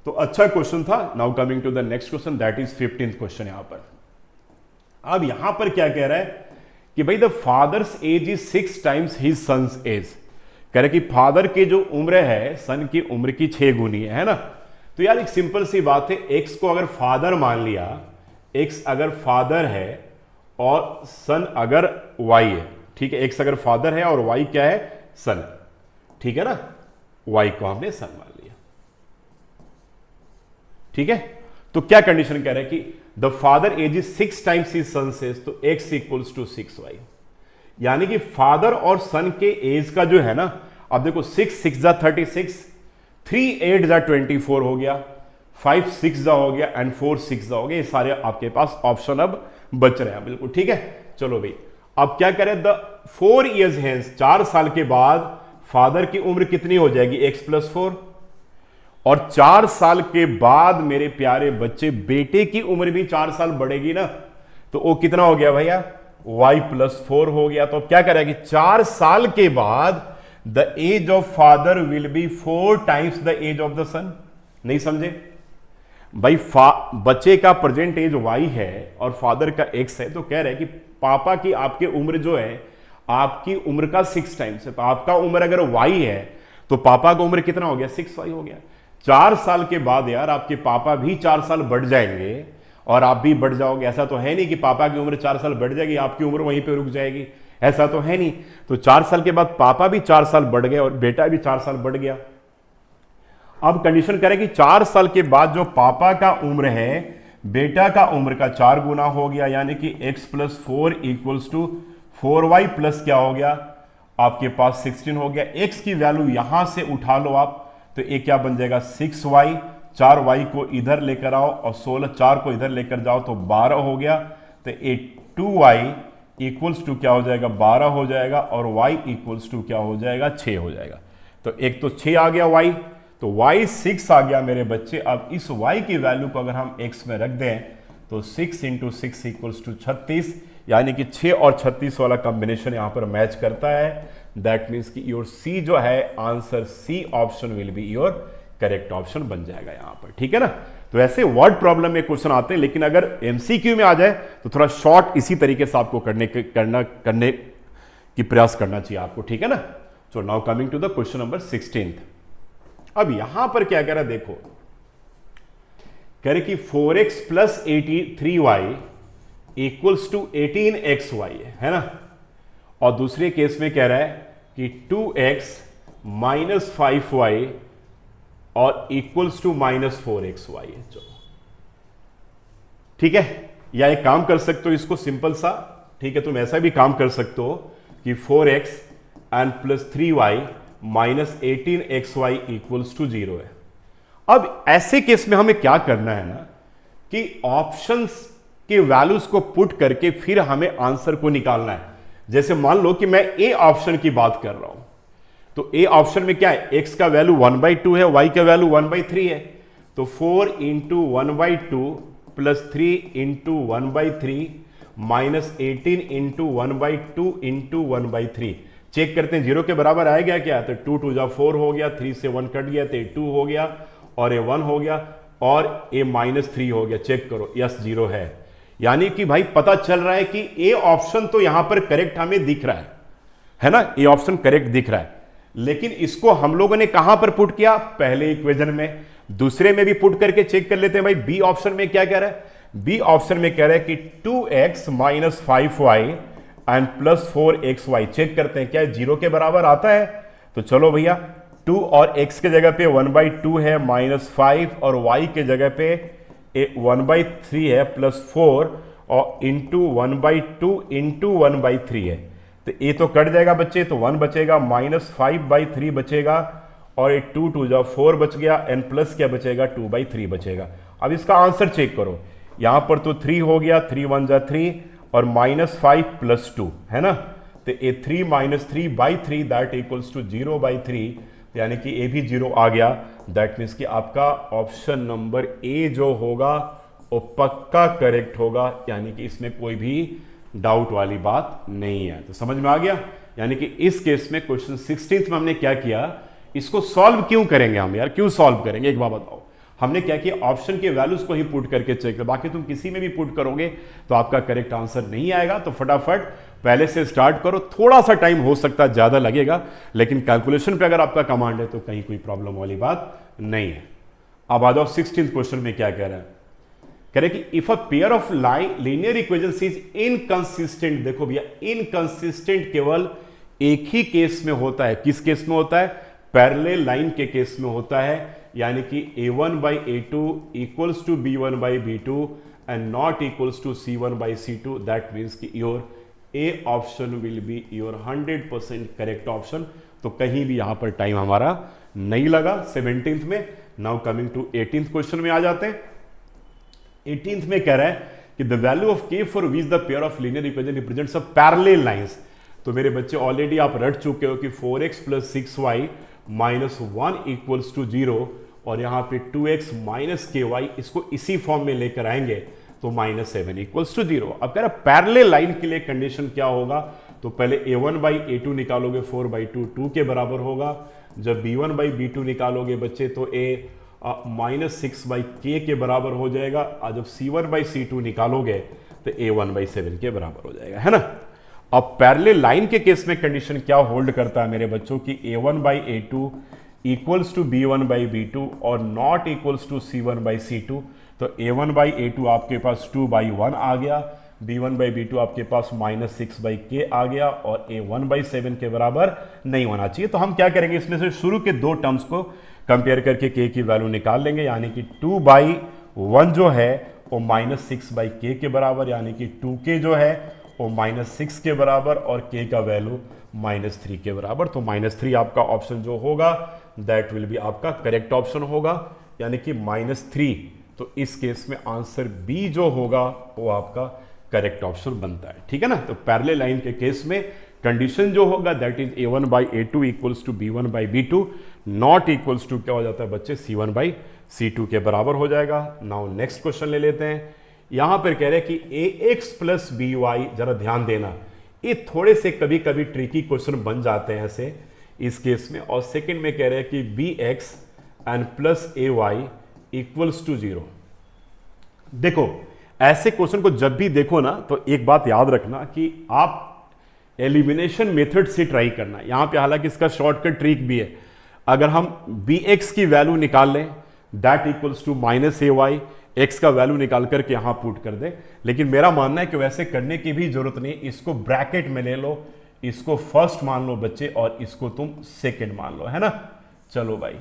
तो अच्छा क्वेश्चन था। Now coming to the next question, that is 15th question यहां पर। अब यहां पर क्या कह रहा है कि भाई the father's age is 6 times his son's age. कह रहे कि फादर की जो उम्र है सन की उम्र की 6 गुनी है ना। तो यार एक सिंपल सी बात है, एक्स को अगर फादर मान लिया, एक्स अगर फादर है और सन अगर वाई है, ठीक है, एक्स अगर फादर है और वाई क्या है, सन, ठीक है ना। वाई को हमने सन मान लिया, ठीक है। तो क्या कंडीशन कह रहा है कि the father age is 6 times his son age, तो एक्स इक्वल्स टू 6y। यानी कि फादर और सन के एज का जो है ना, अब देखो 6 6 जा 36, 3 8 जा 24 हो गया, 5 6 जा हो गया एंड 4 6 जा हो गया। ये सारे आपके पास ऑप्शन अब बच रहे हैं, बिल्कुल ठीक है। चलो भाई अब क्या करें, द 4 ईयर्स हेंस, 4 साल के बाद फादर की उम्र कितनी हो जाएगी, x + 4। और 4 साल के बाद मेरे प्यारे बच्चे बेटे की उम्र भी 4 साल बढ़ेगी ना, तो वो कितना हो गया भैया, y + 4 हो गया। तो क्या करेगा कि 4 साल के बाद the age of father will be 4 times the age of the son. नहीं समझे भाई, बच्चे का प्रेजेंट एज y है और फादर का x है, तो कह रहे हैं कि पापा की आपकी उम्र जो है आपकी उम्र का 6 टाइम्स है। तो आपका उम्र अगर y है तो पापा का उम्र कितना हो गया, 6y हो गया। 4 साल के बाद यार आपके पापा भी 4 साल बढ़ जाएंगे और आप भी बढ़ जाओगे। ऐसा तो है नहीं कि पापा की उम्र 4 साल बढ़ जाएगी, आपकी उम्र वहीं पे रुक जाएगी, ऐसा तो है नहीं। तो 4 साल के बाद पापा भी 4 साल बढ़ गए और बेटा भी 4 साल बढ़ गया। अब कंडीशन करें कि 4 साल के बाद जो पापा का उम्र है बेटा का उम्र का 4 गुना हो गया, यानी कि x + 4 = 4y प्लस क्या हो गया, आपके पास 16 हो गया। x की वैल्यू यहां से उठा लो आप, तो ये क्या बन जाएगा, 6y, 4y को इधर लेकर आओ और 16 4 को इधर लेकर जाओ तो 12 हो गया। तो 2y = क्या हो जाएगा, 12 हो जाएगा और y = क्या हो जाएगा, 6 हो जाएगा। तो एक तो 6 आ गया y, तो y 6 आ गया मेरे बच्चे। अब इस y की वैल्यू को अगर हम x में रख दें तो 6 × 6 = 36, यानी कि 6 और 36 वाला कॉम्बिनेशन यहां पर मैच करता है। दैट मीन्स कि योर C जो है answer C option will be your correct option बन जाएगा यहां पर, ठीक है ना। तो ऐसे वर्ड प्रॉब्लम में क्वेश्चन आते हैं, लेकिन अगर MCQ में आ जाए तो थोड़ा शॉर्ट इसी तरीके से आपको करने की प्रयास करना चाहिए आपको, ठीक है ना। So now coming to the question number 16th। अब यहां पर क्या कह रहा है देखो, कह रहे कि 4x plus 3y equals to 18xy है ना, और दूसरे केस में कह रहा है कि 2x माइनस 5y और इक्वल्स टू माइनस 4xy है। चलो ठीक है, या एक काम कर सकते हो इसको सिंपल सा, ठीक है, तुम ऐसा भी काम कर सकते हो कि 4x and plus 3y minus 18xy equals to 0 है। अब ऐसे केस में हमें क्या करना है ना कि ऑप्शंस के वैल्यूज को पुट करके फिर हमें आंसर को निकालना है। जैसे मान लो कि मैं ए ऑप्शन की बात कर रहा हूं, तो ए ऑप्शन में क्या है, x का वैल्यू 1/2 है, y का वैल्यू 1/3 है, तो 4 into 1/2 plus 3 into 1/3 minus 18 into 1/2 into 1/3। Check करते हैं 0 के बराबर आएगा क्या, तो 2 2 जा 4 हो गया, 3 से 1 कट गया तो 2 हो गया, और ए 1 हो गया, और ए माइनस 3 हो गया। चेक करो, यस 0 है, यानी कि भाई पता चल रहा है कि ए ऑप्शन तो यहां पर करेक्ट हमें दिख रहा है ना, ए ऑप्शन करेक्ट दिख रहा है, लेकिन इसको हम लोगों ने कहां पर पुट किया, पहले इक्वेशन में। दूसरे में भी पुट करके चेक कर लेते हैं भाई, बी ऑप्शन में क्या कह रहा है, बी ऑप्शन में कह रहा है कि 2x minus 5y and plus 4xy। Check करते हैं क्या 0 के बराबर आता है, तो चलो भैया 2 और x के जगह पे 1/2 है माइनस 5, और y के जगह पे 1/3 है प्लस 4, और इंटू 1/2 इंटू 1/3 है, तो ये तो कट जाएगा बच्चे, तो 1 बचेगा, माइनस 5/3 बचेगा, और ये 2 2 जा 4 बच गया, एन प्लस क्या बचेगा 2/3 बचेगा। अब इसका आंसर चेक करो, यहां पर तो 3 हो गया, 3 1 जा 3, और माइनस 5 प्लस 2 है ना, तो ये 3 माइनस 3/3 दैट इक्वल्स टू 0/3, यानी कि ए भी 0 आ गया। दैट मीन्स कि आपका ऑप्शन नंबर ए जो होगा वो पक्का करेक्ट होगा, यानी कि इसमें कोई भी डाउट वाली बात नहीं है। तो समझ में आ गया, यानी कि इस केस में क्वेश्चन 16 में हमने क्या किया, इसको सॉल्व क्यों करेंगे हम यार, क्यों सॉल्व करेंगे एक बात बताओ, हमने क्या किया, ऑप्शन के वैल्यूज को ही पुट करके चेक कर, बाकी तुम किसी में भी पुट करोगे तो आपका करेक्ट आंसर नहीं आएगा। तो फटाफट पहले से स्टार्ट करो, थोड़ा सा टाइम हो सकता है ज्यादा लगेगा, लेकिन कैलकुलेशन पे अगर आपका कमांड है तो कहीं कोई प्रॉब्लम वाली बात नहीं है। अब आ जाओ 16th क्वेश्चन में क्या कह रहा है, कह रहे कि if a pair of linear equations is inconsistent. देखो भैया इनकंसिस्टेंट केवल एक ही केस में होता है, किस केस में होता है, पैरेलल लाइन के केस में होता है, यानी कि a1/a2 equals to b1/b2 and not equals to c1/c2। That means कि your a option will be your 100% correct option. तो कहीं भी यहां पर टाइम हमारा नहीं लगा 17th में। Now coming to 18th question में आ जाते हैं। 18th में कह रहा है कि the value of k for which the pair of linear equation represents a parallel lines. तो मेरे बच्चे ऑलरेडी आप रट चुके हो कि 4x plus 6y minus 1 equals to 0, और यहां पे 2x माइनस ky, इसको इसी फॉर्म में लेकर आएंगे तो माइनस 7 इक्वल्स टू 0। अब कह रहा पैरेलल लाइन के लिए कंडीशन क्या होगा, तो पहले a1/a2 निकालोगे 4/2 2 के बराबर होगा, जब b1/b2 निकालोगे बच्चे तो a माइनस 6/k के बराबर हो जाएगा, और जब c1/c2 निकालोगे तो a 1/7 के बराबर हो जाएगा, है ना। अब पैरेलल लाइन के केस में कंडीशन क्या होल्ड करता है मेरे बच्चों की, a1/a2 इक्वल्स टू b1/b2 और नॉट इक्वल्स टू c1/c2। तो a1/a2 आपके पास 2/1 आ गया, b1/b2 आपके पास माइनस 6/k आ गया, और a 1/7 के बराबर नहीं होना चाहिए। तो हम क्या करेंगे, इसमें से शुरू के दो टर्म्स को कंपेयर करके k की वैल्यू निकाल लेंगे, यानी कि 2/1 जो है वो माइनस 6/k के बराबर, यानी कि 2k जो है वो माइनस 6 के बराबर, और k का वैल्यू माइनस 3 के बराबर। तो माइनस 3 आपका ऑप्शन जो होगा दैट विल बी आपका करेक्ट ऑप्शन होगा, यानी कि माइनस 3। तो इस केस में आंसर बी जो होगा वो आपका करेक्ट ऑप्शन बनता है, ठीक है ना। तो पैरेलल लाइन के केस में कंडीशन जो होगा that is a1/a2 equals to b1/b2 not equals to क्या हो जाता है बच्चे c1/c2 के बराबर हो जाएगा। नाउ नेक्स्ट क्वेश्चन ले लेते हैं। यहां पर कह रहे हैं कि ax प्लस by, जरा ध्यान देना, ये थोड़े से कभी कभी ट्रिकी क्वेश्चन बन जाते हैं ऐसे इस केस में। और सेकंड में कह रहे हैं कि bx and plus ay equals to 0। देखो ऐसे क्वेश्चन को जब भी देखो ना तो एक बात याद रखना कि आप एलिमिनेशन मेथड से ट्राई करना। यहां पे हालांकि इसका शॉर्टकट ट्रिक भी है, अगर हम बी एक्स की वैल्यू निकाल लें that equals to minus a y, x का वैल्यू निकाल करके यहां पुट कर दे। लेकिन मेरा मानना है कि वैसे करने की भी जरूरत नहीं, इसको ब्रैकेट में ले लो, इसको फर्स्ट मान लो बच्चे और इसको तुम सेकंड मान लो, है ना। चलो भाई,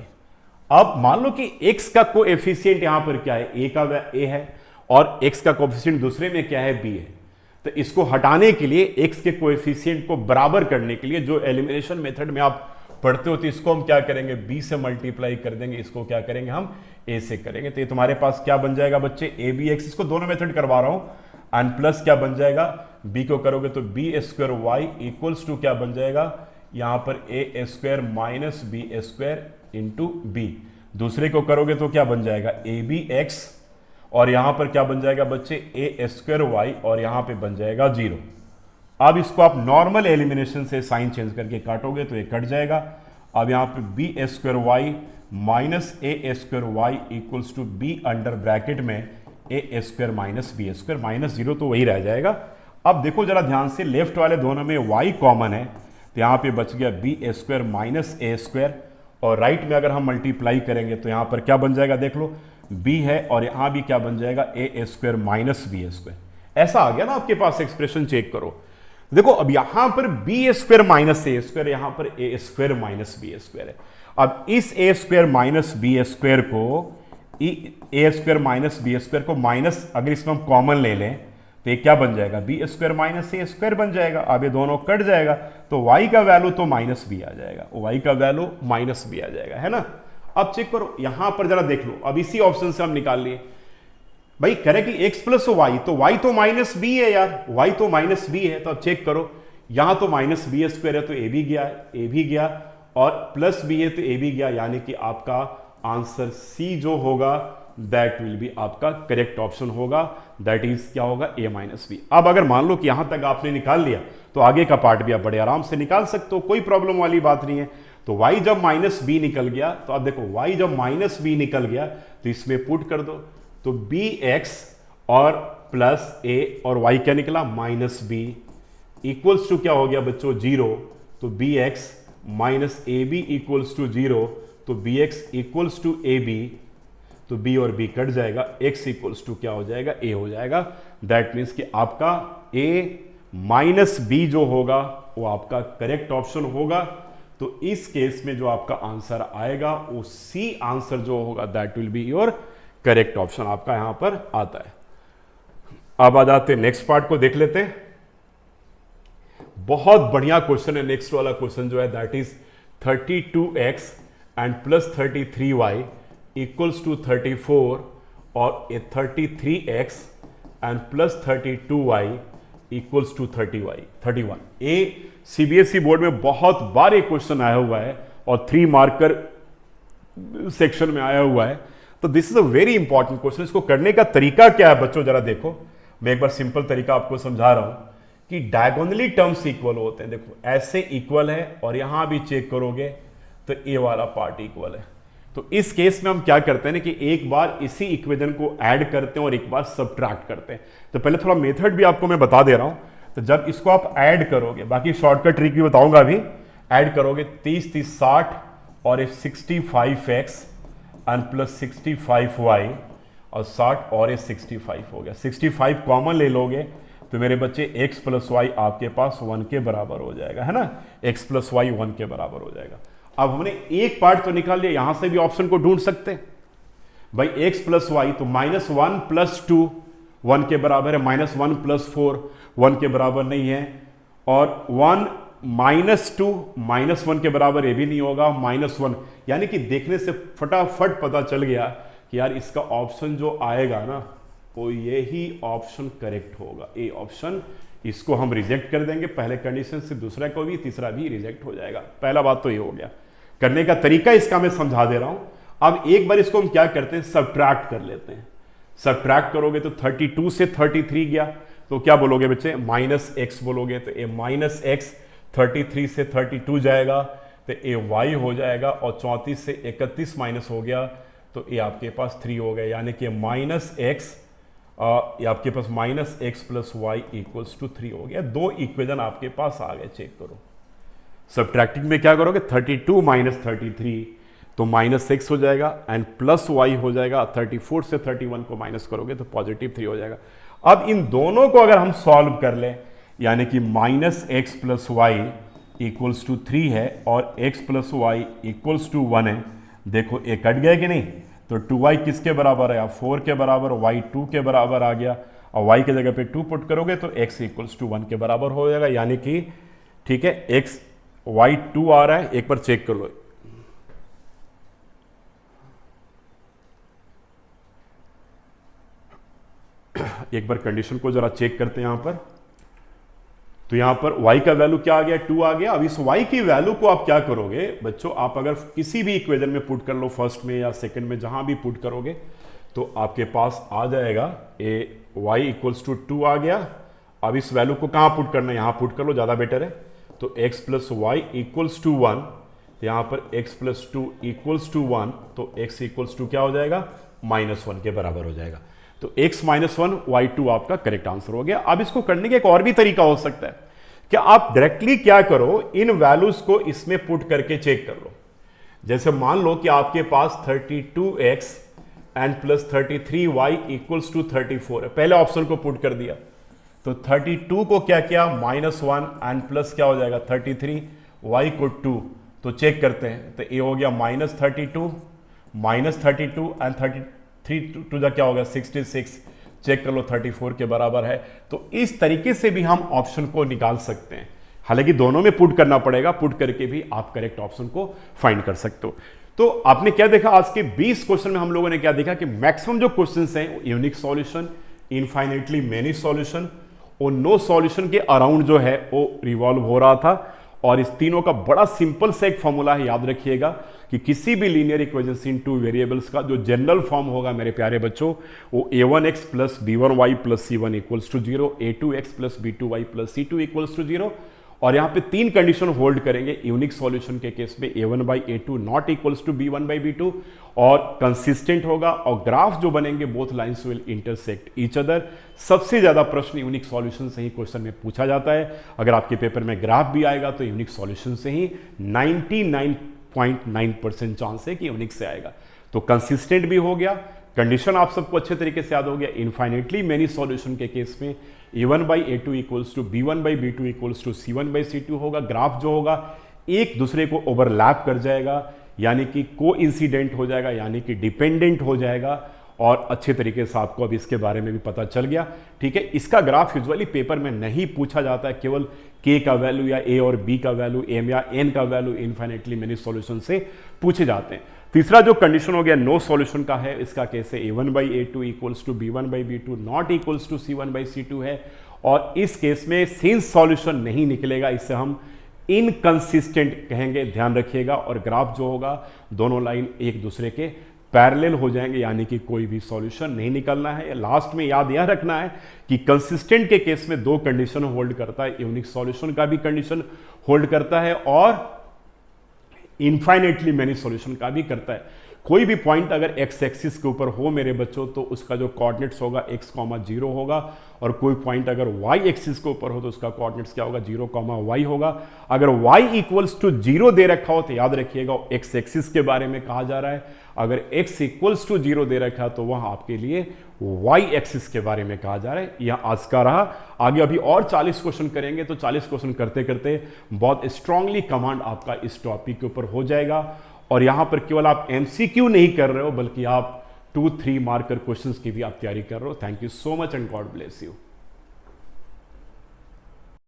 अब मान लो कि x का कोएफिशिएंट यहां पर क्या है, a का a है और x का कोएफिशिएंट दूसरे में क्या है, b है। तो इसको हटाने के लिए x के कोएफिशिएंट को बराबर करने के लिए जो एलिमिनेशन मेथड में आप पढ़ते हो तो इसको हम क्या करेंगे, b से मल्टीप्लाई कर देंगे, इसको क्या करेंगे हम a से करेंगे। तो ये तुम्हारे पास क्या बन जाएगा बच्चे, ए बी एक्स, इसको दोनों मेथड करवा रहा हूं, एंड प्लस क्या बन जाएगा, b को करोगे तो b square Y equals to क्या बन जाएगा, यहां पर a square minus B square into b. दूसरे को करोगे तो क्या बन जाएगा, ए बी एक्स, और यहां पर क्या बन जाएगा बच्चे, ए स्क्वायर वाई, और यहां पे बन जाएगा 0। अब इसको आप नॉर्मल एलिमिनेशन से साइन चेंज करके काटोगे तो ये कट जाएगा। अब यहां पे B square Y minus A square Y equals to B under bracket में A square minus B square, minus 0 तो वही रह जाएगा। अब देखो जरा ध्यान से, लेफ्ट वाले दोनों में y कॉमन है तो यहां पे बच गया B square minus A square, और राइट में अगर हम मल्टीप्लाई करेंगे तो यहां पर क्या बन जाएगा, देख लो b है और यहां भी क्या बन जाएगा, ए स्क्वायर माइनस बी स्क्वायर। ऐसा आ गया ना आपके पास, एक्सप्रेशन चेक करो। देखो अब यहां पर B square minus A square, यहां पर a square minus B square है। अब इस ए स्क्वायर माइनस बी स्क्वायर को, ए स्क्वायर माइनस बी स्क्वायर को माइनस अगर इसमें हम कॉमन ले लें तो ये क्या बन जाएगा, B square minus A square बन जाएगा। अब ये दोनों कट जाएगा तो y का वैल्यू तो माइनस बी आ जाएगा, y का वैल्यू माइनस बी आ जाएगा, है ना। अब चेक करो यहां पर जरा देख लो, अब इसी ऑप्शन से हम निकाल लिए भाई, करे कि x प्लस वाई, तो y तो माइनस बी है यार, y तो माइनस बी है। तो अब चेक करो, यहां तो माइनस बी स्क्वायर है तो ए भी गया, ए भी गया, और प्लस बी है तो ए भी गया, यानी कि आपका आंसर सी जो होगा दैट विल बी आपका करेक्ट ऑप्शन होगा, दैट इज क्या होगा, ए माइनस बी। अब अगर मान लो कि यहां तक आपने निकाल लिया तो आगे का पार्ट भी आप बड़े आराम से निकाल सकते हो, कोई प्रॉब्लम वाली बात नहीं है। तो y जब माइनस बी निकल गया, तो अब देखो y जब माइनस बी निकल गया तो इसमें पुट कर दो, तो बी एक्स और प्लस ए, और y क्या निकला, माइनस बी, इक्वल्स टू क्या हो गया बच्चों, 0। तो b x minus a b equals to 0, तो b x equals to a b, तो b और b कट जाएगा, x इक्वल्स टू क्या हो जाएगा, a हो जाएगा। दैट मीन्स कि आपका a माइनस बी जो होगा वो आपका करेक्ट ऑप्शन होगा। तो इस केस में जो आपका आंसर आएगा वो सी आंसर जो होगा that will be your correct option, आपका यहां पर आता है। अब आ जाते नेक्स्ट पार्ट को देख लेते हैं। बहुत बढ़िया क्वेश्चन है नेक्स्ट वाला क्वेश्चन जो है, that is 32x and plus 33y equals to 34, और ए 33x and plus 32y equals to 31। ए सीबीएसई बोर्ड में बहुत बार एक क्वेश्चन आया हुआ है और 3 मार्कर सेक्शन में आया हुआ है, तो this is a very important question. इसको करने का तरीका क्या है बच्चों, जरा देखो, मैं एक बार सिंपल तरीका आपको समझा रहा हूं कि डायगोनली टर्म्स इक्वल होते हैं। देखो ऐसे इक्वल है और यहां भी चेक करोगे तो ए वाला पार्ट इक्वल है। तो इस केस में हम क्या करते हैं ना कि एक बार इसी इक्वेशन को ऐड करते हैं और एक बार सबट्रैक्ट करते हैं। तो पहले थोड़ा मेथड भी आपको मैं बता दे रहा हूं। तो जब इसको आप ऐड करोगे, बाकी शॉर्टकट ट्रिक भी बताऊंगा अभी, ऐड करोगे 30 30 60 और 65x एंड प्लस 65y और 60 और 65 हो गया। 65 कॉमन ले लोगे तो मेरे बच्चे x प्लस वाई आपके पास 1 के बराबर हो जाएगा, है ना। x प्लस वाई 1 के बराबर हो जाएगा। अब हमने एक पार्ट तो निकाल लिया, यहां से भी ऑप्शन को ढूंढ सकते हैं भाई, x प्लस वाई, तो -1 प्लस 2 1 के बराबर है, -1 प्लस 4 1 के बराबर नहीं है, और 1 -2 -1 के बराबर ये भी नहीं होगा, -1, यानी कि देखने से फटाफट पता चल गया कि यार इसका ऑप्शन जो आएगा ना वो यही ऑप्शन करेक्ट होगा, ए ऑप्शन। इसको हम रिजेक्ट कर देंगे पहले कंडीशन से, दूसरा को भी, तीसरा भी रिजेक्ट हो जाएगा। पहला बात तो ये हो गया। करने का तरीका इसका मैं समझा दे रहा हूं। अब एक बार इसको हम क्या करते हैं, सबट्रैक्ट कर लेते हैं। सबट्रैक्ट करोगे तो 32 से 33 गया तो क्या बोलोगे बच्चे, -x बोलोगे, तो ए -x 33 से 32 जाएगा तो ए y हो जाएगा, और 34 से 31 माइनस हो गया तो ये आपके पास 3 हो गया, यानी कि -x ये आपके पास -x plus y equals to 3 हो गया। 2 इक्वेशन आपके पास आ गए, चेक करो। सबट्रैक्टिंग में क्या करोगे, 32 - 33 तो -x हो जाएगा एंड +y हो जाएगा। 34 से 31 को माइनस करोगे तो +3 हो जाएगा। अब इन दोनों को अगर हम सॉल्व कर लें, यानी कि -x + y = 3 है और x + y = 1 है। देखो ये कट गया कि नहीं, तो 2y किसके बराबर है, 4 के बराबर, y 2 के बराबर आ गया, और y की जगह पे 2 पुट करोगे तो x = 1 के बराबर हो जाएगा। यानी कि ठीक है, y 2 आ रहा है, एक बार चेक कर लो। एक बार कंडीशन को जरा चेक करते हैं यहां पर। तो यहां पर y का वैल्यू क्या आ गया, 2 आ गया। अब इस y की वैल्यू को आप क्या करोगे बच्चों, आप अगर किसी भी इक्वेशन में पुट कर लो, फर्स्ट में या सेकंड में, जहां भी पुट करोगे तो आपके पास आ जाएगा y = 2 आ गया। अब इस वैल्यू को कहां पुट करना है, यहां पुट कर लो, ज्यादा बेटर है। तो x + y = 1, यहां पर x + 2 = 1, तो x = क्या हो जाएगा, -1 के बराबर हो जाएगा। तो x - 1 y 2 आपका करेक्ट आंसर हो गया। अब इसको करने का एक और भी तरीका हो सकता है कि आप डायरेक्टली क्या करो, इन वैल्यूज को इसमें पुट करके चेक कर लो। जैसे मान लो कि आपके पास 32x एंड +33y = 34 है। पहले ऑप्शन को पुट कर दिया, तो 32 को क्या किया, -1 एंड प्लस क्या हो जाएगा 33, y को 2, तो चेक करते हैं। तो ये हो गया -32 एंड 33 टू क्या हो गया 66, चेक कर लो 34 के बराबर है। तो इस तरीके से भी हम ऑप्शन को निकाल सकते हैं। हालांकि दोनों में पुट करना पड़ेगा, पुट करके भी आप करेक्ट ऑप्शन को फाइंड कर सकते हो। तो आपने क्या देखा, आज के 20 क्वेश्चन में हम लोगों ने क्या देखा कि मैक्सिमम जो क्वेश्चंस हैं unique solution, infinitely many solution और नो सॉल्यूशन के अराउंड जो है वो रिवॉल्व हो रहा था। और इस तीनों का बड़ा सिंपल सा एक फॉर्मूला है, याद रखिएगा कि किसी भी लीनियर इक्वेशंस इन टू वेरिएबल्स का जो जनरल फॉर्म होगा मेरे प्यारे बच्चों, वो a1x + b1y + c1 = 0, a2x + b2y + c2 = 0। और यहां पे 3 कंडीशन होल्ड करेंगे यूनिक सॉल्यूशन के केस में, a1/a2 not equals to b1/b2, और कंसिस्टेंट होगा, और ग्राफ जो बनेंगे both lines will intersect each other. सबसे ज्यादा प्रश्न यूनिक सॉल्यूशन से ही क्वेश्चन में पूछा जाता है। अगर आपके पेपर में ग्राफ भी आएगा तो यूनिक सॉल्यूशन से ही 99.9% चांस है कि यूनिक से आएगा। तो कंसिस्टेंट भी हो गया, कंडीशन आप सबको अच्छे तरीके से याद हो गया। इनफाइनाइटली मेनी सॉल्यूशन के केस में a1/a2 = b1/b2 = c1/c2 होगा। ग्राफ जो होगा एक दूसरे को ओवरलैप कर जाएगा, यानी कि कोइंसिडेंट हो जाएगा, यानी कि डिपेंडेंट हो जाएगा। और अच्छे तरीके से आपको अब इसके बारे में भी पता चल गया, ठीक है। इसका ग्राफ यूजुअली पेपर में नहीं पूछा जाता है, केवल k का वैल्यू या a और b का वैल्यू, m या n का वैल्यू इनफाइनाइटली मेनी सॉल्यूशन से पूछे जाते हैं। तीसरा जो कंडीशन हो गया नो सॉल्यूशन का है, इसका कैसे a1/a2 = b1/b2 not equals to c1/c2 है। और इस केस में सिंस सॉल्यूशन नहीं निकलेगा, इससे हम इनकंसिस्टेंट कहेंगे, ध्यान रखिएगा। और ग्राफ जो होगा दोनों लाइन एक दूसरे के पैरेलल हो जाएंगे, यानी कि कोई भी सॉल्यूशन नहीं निकलना है। लास्ट में याद यह रखना है कि कंसिस्टेंट के केस में 2 कंडीशन होल्ड करता है, यूनिक सॉल्यूशन का भी कंडीशन होल्ड करता है और इनफाइनाइटली मेनी सॉल्यूशन का भी करता है। कोई भी पॉइंट अगर x एक्सिस के ऊपर हो मेरे बच्चों, तो उसका जो कोऑर्डिनेट्स होगा x, 0 होगा। और कोई पॉइंट अगर y एक्सिस के ऊपर हो तो उसका कोऑर्डिनेट्स क्या होगा, 0, y होगा। अगर y = 0 दे रखा हो तो याद रखिएगा x एक्सिस के बारे में कहा जा रहा है। अगर x = 0 दे रखा है तो वह आपके लिए y एक्सिस के बारे में कहा जा रहा है। यह आज का रहा। आगे अभी और 40 क्वेश्चन करेंगे, तो 40 क्वेश्चन करते करते बहुत स्ट्रांगली कमांड आपका इस टॉपिक के ऊपर हो जाएगा। और यहां पर केवल आप MCQ नहीं कर रहे हो, बल्कि आप 2-3 मार्कर क्वेश्चंस की भी आप तैयारी कर रहे हो। Thank you so much and God bless you.